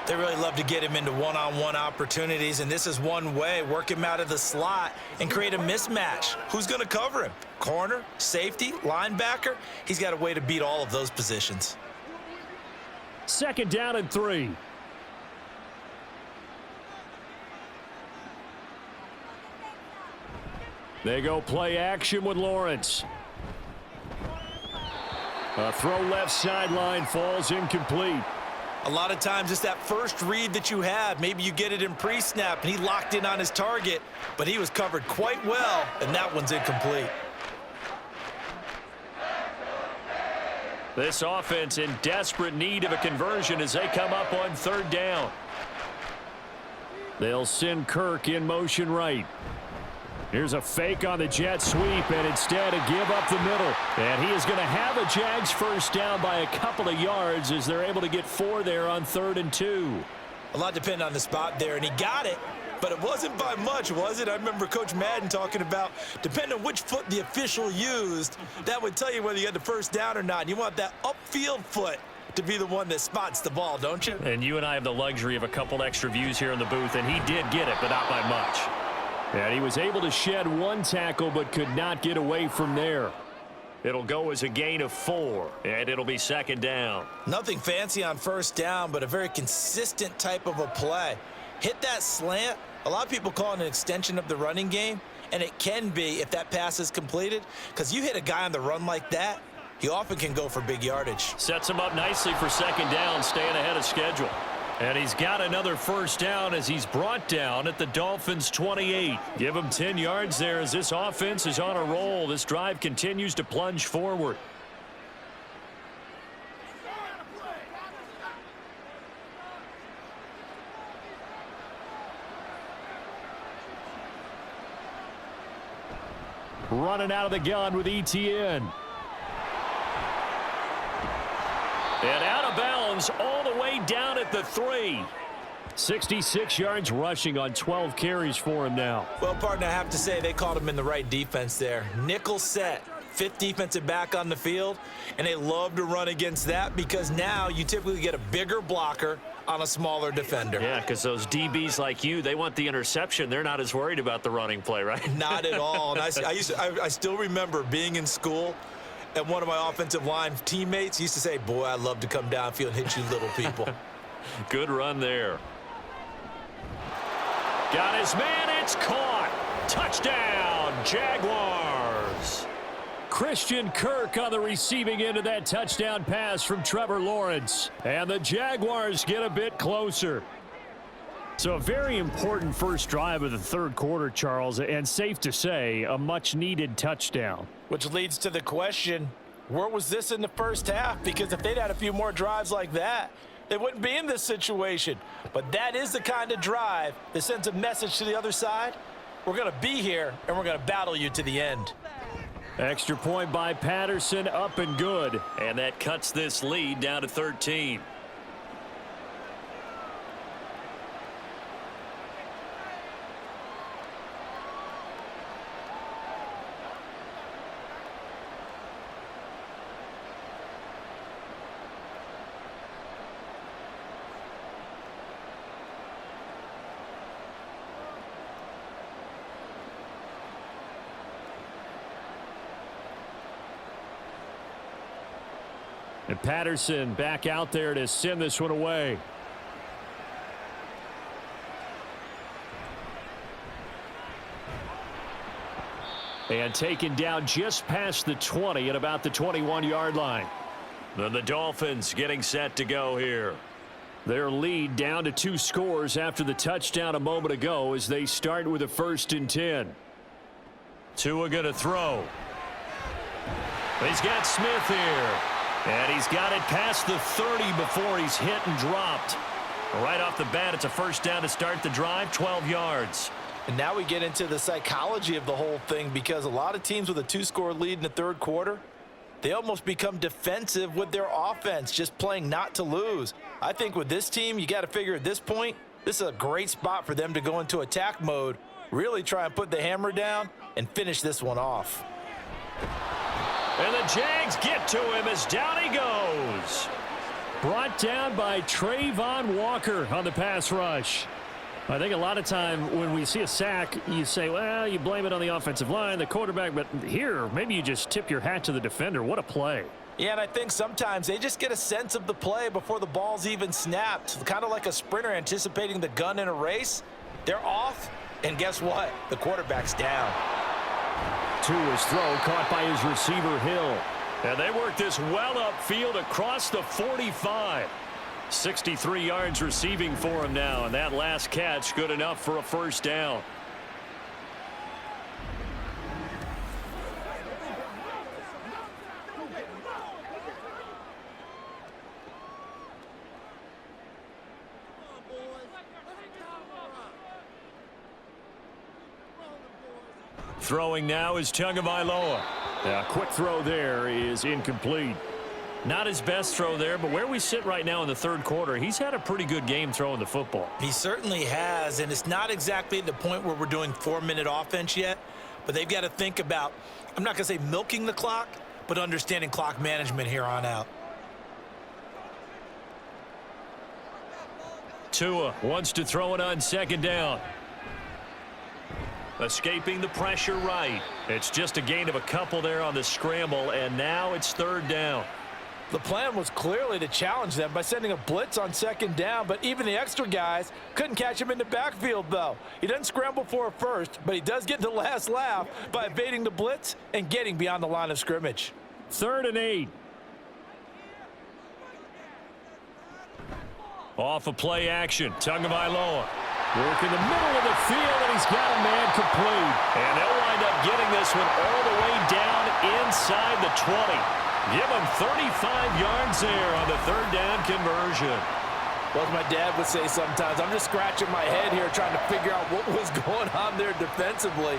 They really love to get him into one-on-one opportunities, and this is one way. Work him out of the slot and create a mismatch. Who's going to cover him? Corner, safety, linebacker? He's got a way to beat all of those positions.
2nd down and 3. They go play action with Lawrence. A throw left sideline falls incomplete.
A lot of times it's that first read that you have. Maybe you get it in pre-snap, and he locked in on his target, but he was covered quite well, and that one's incomplete.
This offense in desperate need of a conversion as they come up on 3rd down.
They'll send Kirk in motion right. Here's a fake on the jet sweep, and instead a give up the middle. And he is going to have a Jags first down by a couple of yards as they're able to get 4 there on 3rd and 2.
A lot depended on the spot there, and he got it, but it wasn't by much, was it? I remember Coach Madden talking about, depending on which foot the official used, that would tell you whether you had the first down or not. You want that upfield foot to be the one that spots the ball, don't you?
And you and I have the luxury of a couple extra views here in the booth, and he did get it, but not by much.
And he was able to shed 1 tackle but could not get away from there.
It'll go as a gain of 4, and it'll be 2nd down.
Nothing fancy on 1st down, but a very consistent type of a play. Hit that slant. A lot of people call it an extension of the running game, and it can be if that pass is completed, because you hit a guy on the run like that, he often can go for big yardage.
Sets him up nicely for 2nd down, staying ahead of schedule. And he's got another first down as he's brought down at the Dolphins' 28. Give him 10 yards there as this offense is on a roll. This drive continues to plunge forward.
Running out of the gun with Etienne.
And out of bounds all the way down at the 3.
66 yards rushing on 12 carries for him now.
Well, partner, I have to say they called him in the right defense there. Nickel set, 5th defensive back on the field, and they love to run against that because now you typically get a bigger blocker on a smaller defender.
Yeah, because those DBs like you, they want the interception. They're not as worried about the running play, right?
Not at all. And I still remember being in school, and one of my offensive line teammates used to say, boy, I love to come downfield and hit you little people.
Good run there. Got his man. It's caught. Touchdown, Jaguars. Christian Kirk on the receiving end of that touchdown pass from Trevor Lawrence. And the Jaguars get a bit closer. So a very important first drive of the third quarter, Charles, and safe to say, a much-needed touchdown.
Which leads to the question, where was this in the first half? Because if they'd had a few more drives like that, they wouldn't be in this situation. But that is the kind of drive that sends a message to the other side. We're going to be here, and we're going to battle you to the end.
Extra point by Patterson, up and good.
And that cuts this lead down to 13.
And Patterson back out there to send this one away. And taken down just past the 20 at about the 21-yard line.
Then the Dolphins getting set to go here.
Their lead down to 2 scores after the touchdown a moment ago as they start with a 1st and 10.
Tua going to throw. He's got Smith here. And he's got it past the 30 before he's hit and dropped. Right off the bat, it's a first down to start the drive, 12 yards.
And now we get into the psychology of the whole thing, because a lot of teams with a 2-score lead in the third quarter, they almost become defensive with their offense, just playing not to lose. I think with this team, you got to figure at this point, this is a great spot for them to go into attack mode, really try and put the hammer down and finish this one off.
And the Jags get to him as down he goes. Brought down by Trayvon Walker on the pass rush. I think a lot of time when we see a sack, you say, well, you blame it on the offensive line, the quarterback, but here, maybe you just tip your hat to the defender. What a play.
Yeah, and I think sometimes they just get a sense of the play before the ball's even snapped. Kind of like a sprinter anticipating the gun in a race. They're off, and guess what? The quarterback's down.
Tua's throw caught by his receiver, Hill.
And they work this well upfield across the 45. 63 yards receiving for him now, and that last catch good enough for a first down. Throwing now is Tagovailoa.
A quick throw there is incomplete.
Not his best throw there, but where we sit right now in the third quarter, he's had a pretty good game throwing the football.
He certainly has, and it's not exactly the point where we're doing 4-minute offense yet, but they've got to think about, I'm not going to say milking the clock, but understanding clock management here on out.
Tua wants to throw it on second down. Escaping the pressure right. It's just a gain of a couple there on the scramble, and now it's third down.
The plan was clearly to challenge them by sending a blitz on second down, but even the extra guys couldn't catch him in the backfield, though. He doesn't scramble for a first, but he does get the last laugh by evading the blitz and getting beyond the line of scrimmage.
3rd and 8.
Off of play action, Tagovailoa.
Work in the middle of the field, and he's got a man complete.
And they'll wind up getting this one all the way down inside the 20. Give him 35 yards there on the third down conversion.
Well, as my dad would say sometimes, I'm just scratching my head here trying to figure out what was going on there defensively.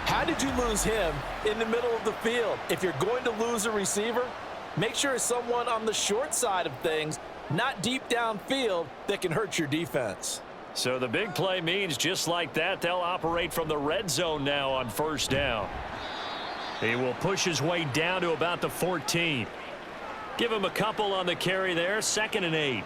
How did you lose him in the middle of the field? If you're going to lose a receiver, make sure it's someone on the short side of things, not deep downfield, that can hurt your defense.
So the big play means just like that, they'll operate from the red zone now on first down. He will push his way down to about the 14. Give him a couple on the carry there, 2nd and 8.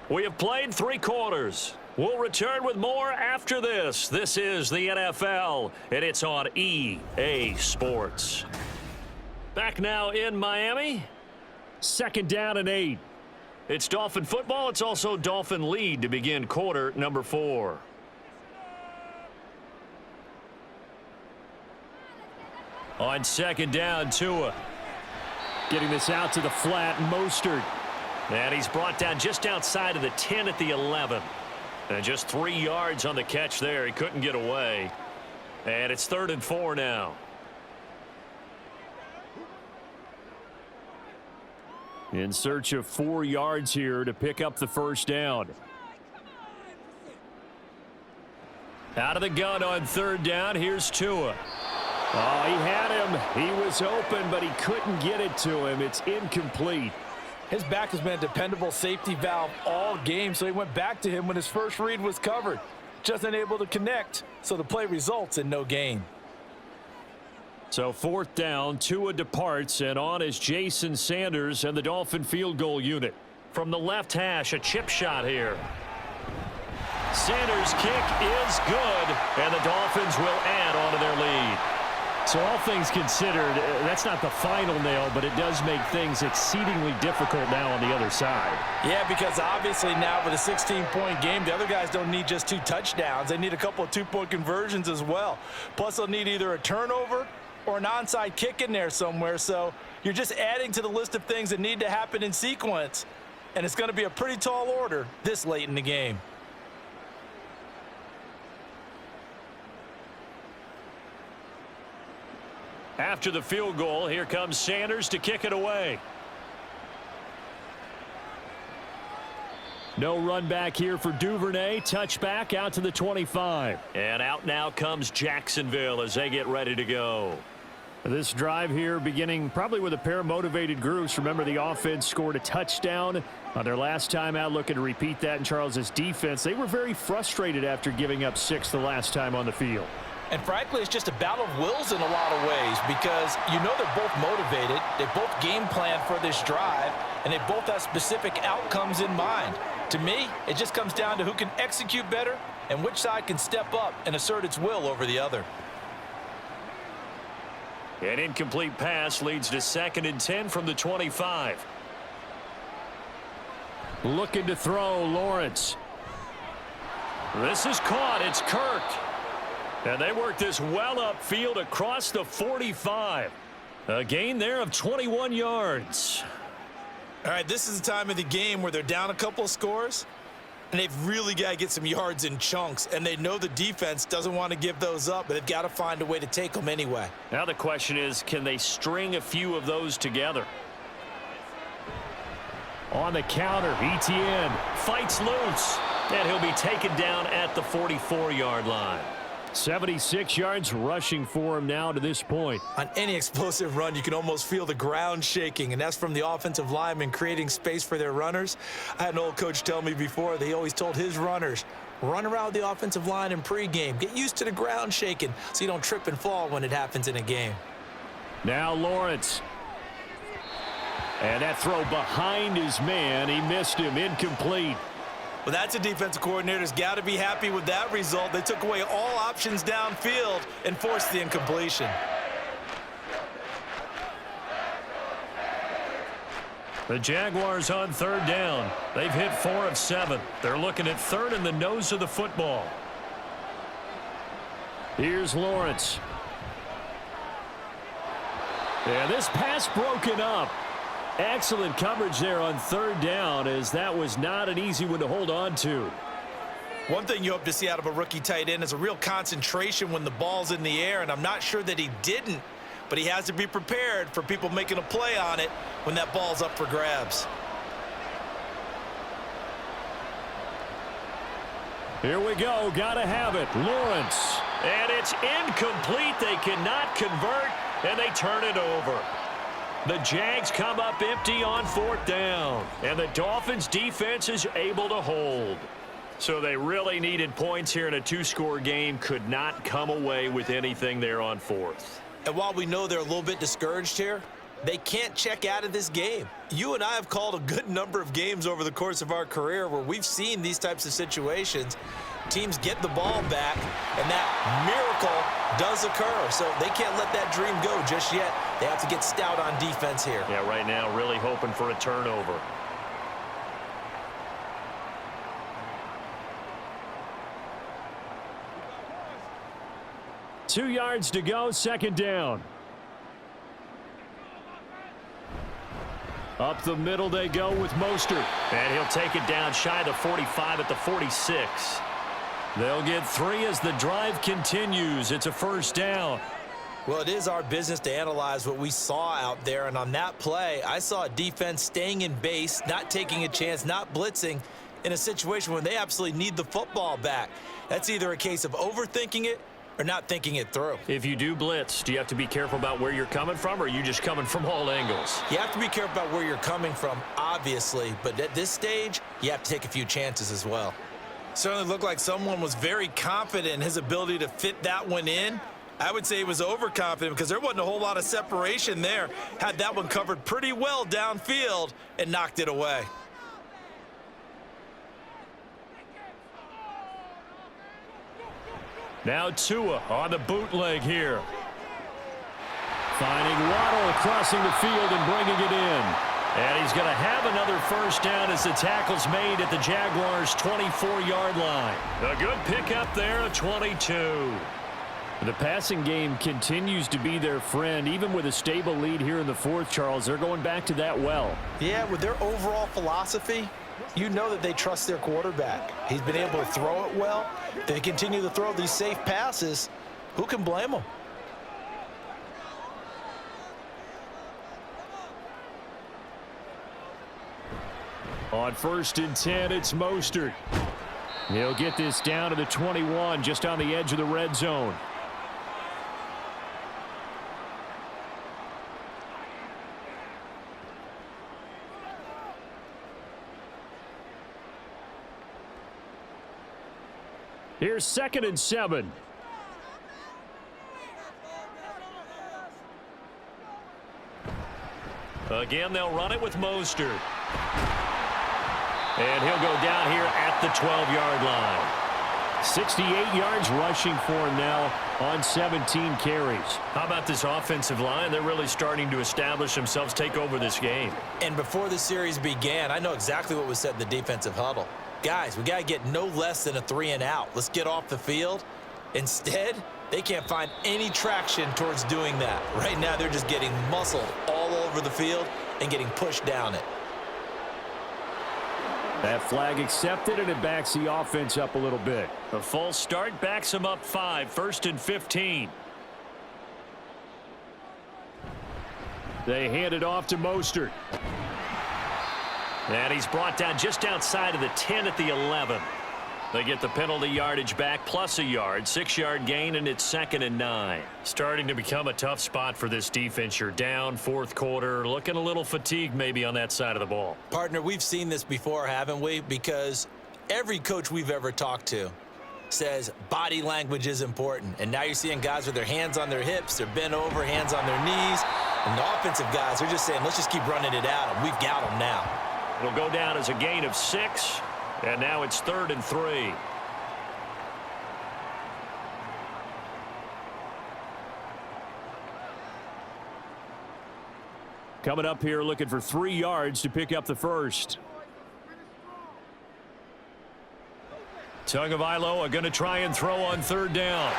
We have played 3 quarters. We'll return with more after this. This is the NFL, and it's on EA Sports. Back now in Miami.
2nd down and 8. It's Dolphin football. It's also Dolphin lead to begin quarter number 4. On second down, Tua.
Getting this out to the flat, Mostert.
And he's brought down just outside of the 10 at the 11. And just 3 yards on the catch there. He couldn't get away. And it's 3rd and 4 now.
In search of 4 yards here to pick up the first down.
Out of the gun on 3rd down. Here's Tua.
Oh, he had him. He was open, but he couldn't get it to him. It's incomplete.
His back has been a dependable safety valve all game, so he went back to him when his first read was covered. Just unable to connect, so the play results in no gain.
So 4th down, Tua departs, and on is Jason Sanders and the Dolphin field goal unit.
From the left hash, a chip shot here. Sanders' kick is good, and the Dolphins will add on to their lead.
So all things considered, that's not the final nail, but it does make things exceedingly difficult now on the other side.
Yeah, because obviously now with a 16-point game, the other guys don't need just 2 touchdowns. They need a couple of 2-point conversions as well. Plus, they'll need either a turnover or an onside kick in there somewhere. So you're just adding to the list of things that need to happen in sequence. And it's going to be a pretty tall order this late in the game.
After the field goal, here comes Sanders to kick it away.
No run back here for Duvernay. Touchback out to the 25.
And out now comes Jacksonville as they get ready to go.
This drive here beginning probably with a pair of motivated groups. Remember, the offense scored a touchdown on their last time out, looking to repeat that in Charles's defense. They were very frustrated after giving up 6 the last time on the field.
And frankly, it's just a battle of wills in a lot of ways because you know they're both motivated. They both game plan for this drive, and they both have specific outcomes in mind. To me, it just comes down to who can execute better and which side can step up and assert its will over the other.
An incomplete pass leads to 2nd and 10 from the 25.
Looking to throw, Lawrence.
This is caught. It's Kirk. And they work this well upfield across the 45. A gain there of 21 yards.
All right, this is the time of the game where they're down a couple of scores, and they've really got to get some yards in chunks, and they know the defense doesn't want to give those up, but they've got to find a way to take them anyway.
Now the question is, can they string a few of those together?
On the counter, Etienne
fights loose, and he'll be taken down at the 44-yard line.
76 yards rushing for him now to this point.
On any explosive run, you can almost feel the ground shaking, and that's from the offensive linemen creating space for their runners. I had an old coach tell me before, they always told his runners, run around the offensive line in pregame. Get used to the ground shaking so you don't trip and fall when it happens in a game.
Now Lawrence. And that throw behind his man. He missed him. Incomplete.
Well, that's a defensive coordinator's got to be happy with that result. They took away all options downfield and forced the incompletion.
The Jaguars on 3rd down. They've hit 4 of 7. They're looking at 3rd in the nose of the football.
Here's Lawrence. Yeah, this pass broken up. Excellent coverage there on 3rd down, as that was not an easy one to hold on to.
One thing you hope to see out of a rookie tight end is a real concentration when the ball's in the air, and I'm not sure that he didn't, but he has to be prepared for people making a play on it when that ball's up for grabs.
Here we go. Gotta have it. Lawrence.
And it's incomplete. They cannot convert, and they turn it over. The Jags come up empty on 4th down, and the Dolphins defense is able to hold. So they really needed points here in a 2-score game, could not come away with anything there on 4th.
And while we know they're a little bit discouraged here, they can't check out of this game. You and I have called a good number of games over the course of our career where we've seen these types of situations. Teams get the ball back, and that miracle does occur. So they can't let that dream go just yet. They have to get stout on defense here.
Yeah, right now really hoping for a turnover. 2 yards to go, second down. Up the middle they go with Mostert.
And he'll take it down shy of the 45 at the 46.
They'll get 3 as the drive continues. It's a first down.
Well, it is our business to analyze what we saw out there, and on that play, I saw a defense staying in base, not taking a chance, not blitzing in a situation where they absolutely need the football back. That's either a case of overthinking it or not thinking it through.
If you do blitz, do you have to be careful about where you're coming from, or are you just coming from all angles?
You have to be careful about where you're coming from, obviously, but at this stage, you have to take a few chances as well. Certainly looked like someone was very confident in his ability to fit that one in. I would say he was overconfident because there wasn't a whole lot of separation there. Had that one covered pretty well downfield and knocked it away.
Now Tua on the bootleg here. Finding Waddle crossing the field and bringing it in.
And he's going to have another first down as the tackle's made at the Jaguars' 24-yard line. A good pickup there, a 22.
The passing game continues to be their friend. Even with a stable lead here in the fourth, Charles, they're going back to that well.
Yeah, with their overall philosophy, you know that they trust their quarterback. He's been able to throw it well. They continue to throw these safe passes. Who can blame them?
On 1st and 10, it's Mostert. He'll get this down to the 21, just on the edge of the red zone. Here's 2nd and 7.
Again, they'll run it with Mostert. And he'll go down here at the 12-yard line.
68 yards rushing for him now on 17 carries.
How about this offensive line? They're really starting to establish themselves, take over this game.
And before the series began, I know exactly what was said in the defensive huddle. Guys, we got to get no less than a 3-and-out. Let's get off the field. Instead, they can't find any traction towards doing that. Right now, they're just getting muscled all over the field and getting pushed down it.
That flag accepted, and it backs the offense up a little bit.
A false start backs them up 5, 1st and 15.
They hand it off to Mostert.
And he's brought down just outside of the 10 at the 11. They get the penalty yardage back plus a yard, 6-yard gain, and it's 2nd and 9. Starting to become a tough spot for this defense. You're down, 4th quarter, looking a little fatigued maybe on that side of the ball.
Partner, we've seen this before, haven't we? Because every coach we've ever talked to says body language is important. And now you're seeing guys with their hands on their hips, they're bent over, hands on their knees. And the offensive guys are just saying, let's just keep running it out, and we've got them now.
It'll go down as a gain of 6. And now it's 3rd and 3.
Coming up here looking for 3 yards to pick up the first.
Tagovailoa are going to try and throw on 3rd down.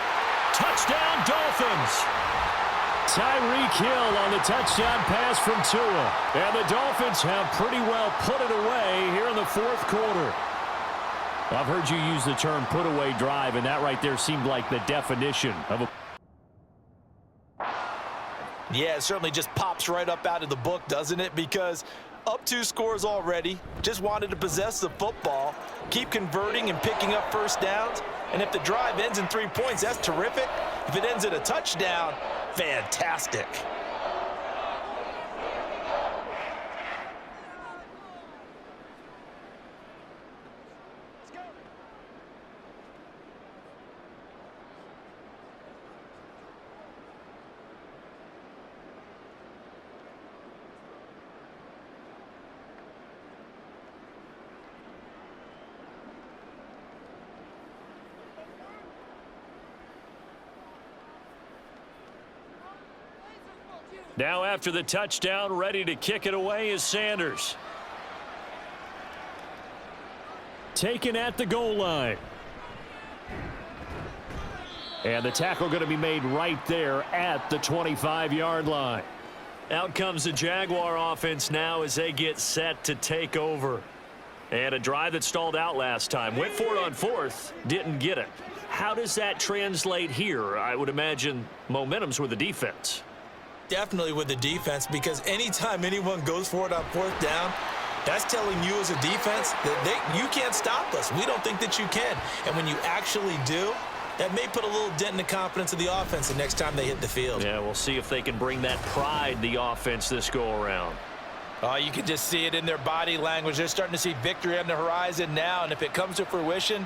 Touchdown, Dolphins!
Tyreek Hill on the touchdown pass from Tua. And the Dolphins have pretty well put it away here in the 4th quarter. I've heard you use the term put away drive, and that right there seemed like the definition of a...
Yeah, it certainly just pops right up out of the book, doesn't it? Because up 2 scores already, just wanted to possess the football, keep converting and picking up first downs. And if the drive ends in 3 points, that's terrific. If it ends in a touchdown, fantastic.
Now after the touchdown, ready to kick it away is Sanders. Taken at the goal line. And the tackle going to be made right there at the 25-yard line.
Out comes the Jaguar offense now as they get set to take over. And a drive that stalled out last time. Went for it on fourth, didn't get it. How does that translate here? I would imagine momentum's with the defense.
Definitely with the defense, because anytime anyone goes for it on fourth down, that's telling you as a defense that you can't stop us. We don't think that you can. And when you actually do, that may put a little dent in the confidence of the offense the next time they hit the field.
Yeah, we'll see if they can bring that pride, the offense, this go-around.
Oh, you can just see it in their body language. They're starting to see victory on the horizon now, and if it comes to fruition,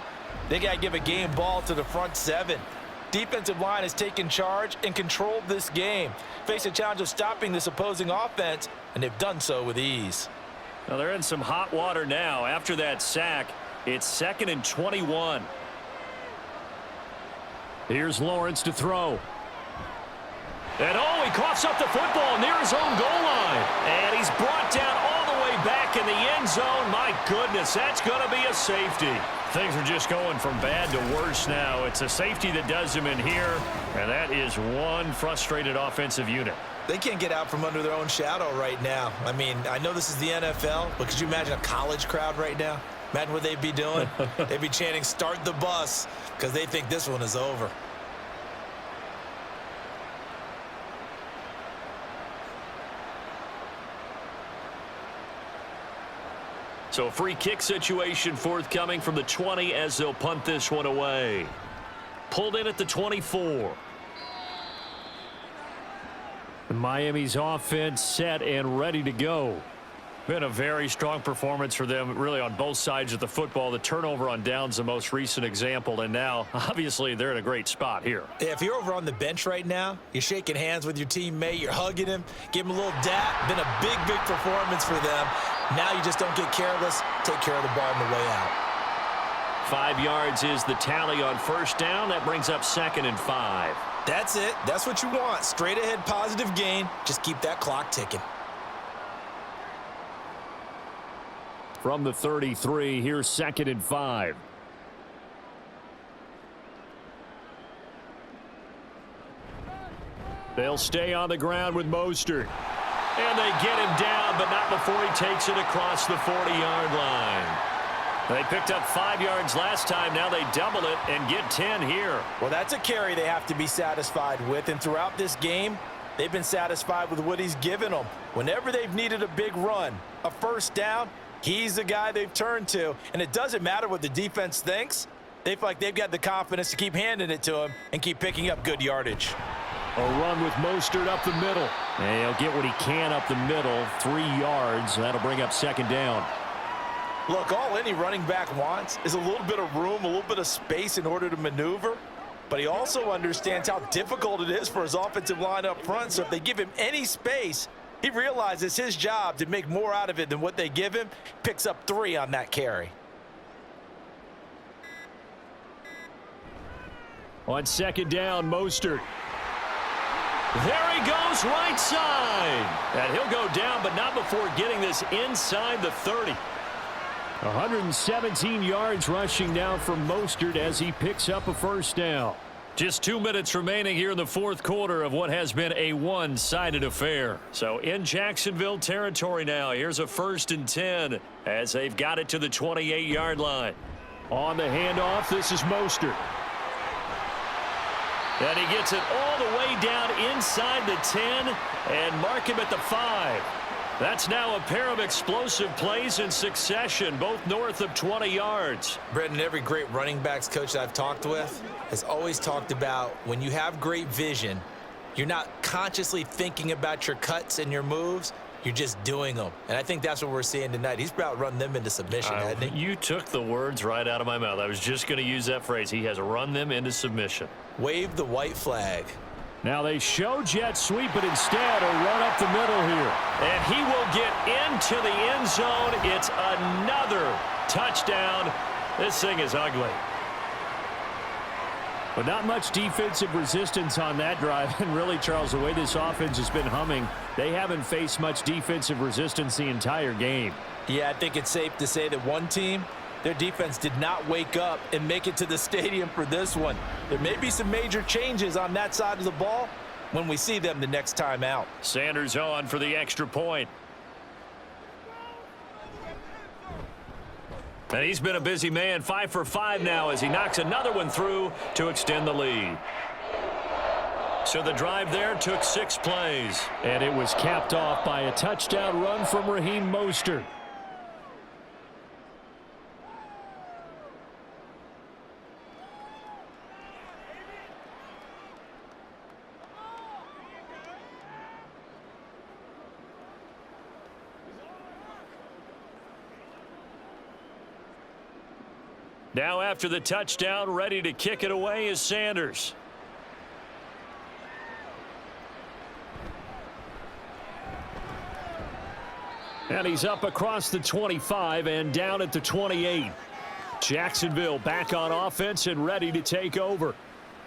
they got to give a game ball to the front seven. Defensive line has taken charge and controlled this game. Face a challenge of stopping this opposing offense, and they've done so with ease.
Well, they're in some hot water now. After that sack, it's 2nd and 21.
Here's Lawrence to throw.
And oh, he coughs up the football near his own goal line. And he's brought down all the way back in the end zone. My goodness, that's going to be a safety.
Things are just going from bad to worse now. It's a safety that does him in here, and that is one frustrated offensive unit.
They can't get out from under their own shadow right now. I mean, I know this is the NFL, but could you imagine a college crowd right now? Imagine what they'd be doing. They'd be chanting, "Start the bus," because they think this one is over.
So a free kick situation forthcoming from the 20 as they'll punt this one away. Pulled in at the 24.
Miami's offense set and ready to go. Been a very strong performance for them, really, on both sides of the football. The turnover on downs, the most recent example, and now, obviously, they're in a great spot here.
Yeah, if you're over on the bench right now, you're shaking hands with your teammate, you're hugging him, give him a little dap. Been a big, big performance for them. Now you just don't get careless. Take care of the ball on the way out.
5 yards is the tally on first down. That brings up 2nd and 5.
That's it. That's what you want. Straight ahead, positive gain. Just keep that clock ticking.
From the 33, here's 2nd and 5. They'll stay on the ground with Mostert.
And they get him down, but not before he takes it across the 40-yard line. They picked up 5 yards last time. Now they double it and get 10 here.
Well, that's a carry they have to be satisfied with, and throughout this game, they've been satisfied with what he's given them. Whenever they've needed a big run, a first down, he's the guy they've turned to, and it doesn't matter what the defense thinks. They feel like they've got the confidence to keep handing it to him and keep picking up good yardage.
A run with Mostert up the middle. And he'll get what he can up the middle, 3 yards. That'll bring up 2nd down.
Look, all any running back wants is a little bit of room, a little bit of space in order to maneuver. But he also understands how difficult it is for his offensive line up front. So if they give him any space, he realizes his job to make more out of it than what they give him. Picks up 3 on that carry.
On 2nd down, Mostert.
There he goes, right side. And he'll go down, but not before getting this inside the 30.
117 yards rushing now from Mostert as he picks up a first down.
Just 2 minutes remaining here in the fourth quarter of what has been a one-sided affair. So in Jacksonville territory now, here's a 1st and 10 as they've got it to the 28-yard line.
On the handoff, this is Mostert.
And he gets it all the way down inside the 10 and mark him at the 5. That's now a pair of explosive plays in succession, both north of 20 yards.
Brendan, every great running backs coach I've talked with has always talked about when you have great vision, you're not consciously thinking about your cuts and your moves. You're just doing them. And I think that's what we're seeing tonight. He's about run them into submission, hasn't he?
You took the words right out of my mouth. I was just going to use that phrase. He has run them into submission.
Wave the white flag.
Now they show jet sweep, but instead a run up the middle here.
And he will get into the end zone. It's another touchdown. This thing is ugly.
But not much defensive resistance on that drive. And really, Charles, the way this offense has been humming, they haven't faced much defensive resistance the entire game.
Yeah, I think it's safe to say that one team, Their defense did not wake up and make it to the stadium for this one. There may be some major changes on that side of the ball when we see them the next time out.
Sanders on for the extra point. And he's been a busy man, 5 for 5 now as he knocks another one through to extend the lead. So the drive there took 6 plays.
And it was capped off by a touchdown run from Raheem Mostert.
Now after the touchdown, ready to kick it away is Sanders.
And he's up across the 25 and down at the 28. Jacksonville back on offense and ready to take over.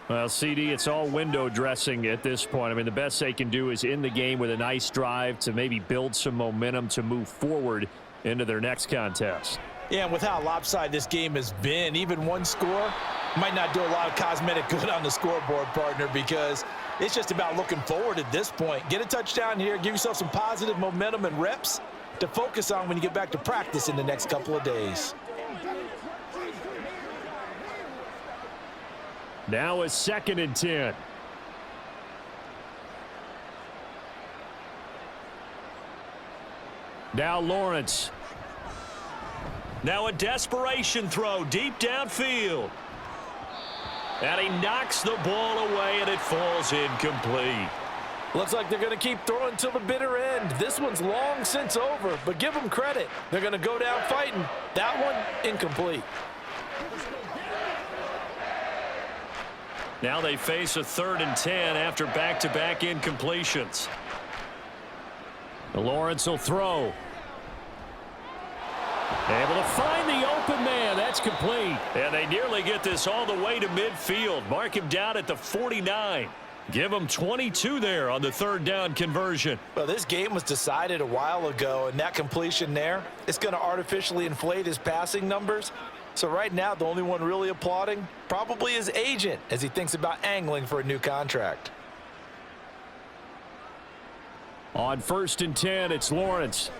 Well, CD, it's all window dressing at this point. I mean, the best they can do is end the game with a nice drive to maybe build some momentum to move forward into their next contest.
Yeah, and with how lopsided this game has been, even one score might not do a lot of cosmetic good on the scoreboard, partner, because it's just about looking forward at this point. Get a touchdown here, give yourself some positive momentum and reps to focus on when you get back to practice in the next couple of days.
Now a 2nd and 10. Now Lawrence.
Now a desperation throw deep downfield. And he knocks the ball away, and it falls incomplete.
Looks like they're going to keep throwing till the bitter end. This one's long since over, but give them credit. They're going to go down fighting. That one, incomplete.
Now they face a 3rd and 10 after back-to-back incompletions.
Lawrence will throw. Able to find the open man. That's complete.
And they nearly get this all the way to midfield. Mark him down at the 49. Give him 22 there on the 3rd down conversion.
Well, this game was decided a while ago, and that completion there, it's going to artificially inflate his passing numbers. So right now, the only one really applauding probably his agent as he thinks about angling for a new contract.
On 1st and 10, it's Lawrence.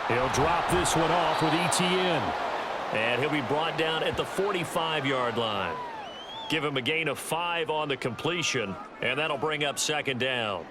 He'll drop this one off with ETN.
And he'll be brought down at the 45-yard line. Give him a gain of 5 on the completion, and that'll bring up 2nd down.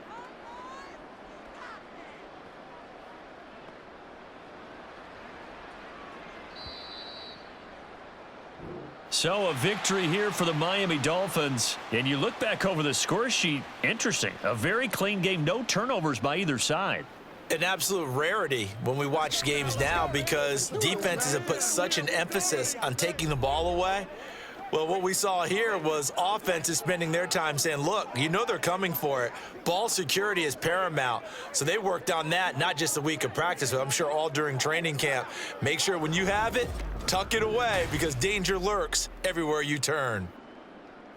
So a victory here for the Miami Dolphins. And you look back over the score sheet, interesting. A very clean game, no turnovers by either side.
An absolute rarity when we watch games now because defenses have put such an emphasis on taking the ball away. Well, what we saw here was offenses spending their time saying, look, you know they're coming for it. Ball security is paramount. So they worked on that, not just a week of practice, but I'm sure all during training camp. Make sure when you have it, tuck it away because danger lurks everywhere you turn.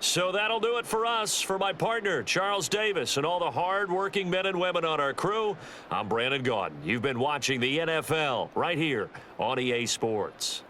So that'll do it for us. For my partner, Charles Davis, and all the hard-working men and women on our crew, I'm Brandon Gaudin. You've been watching the NFL right here on EA Sports.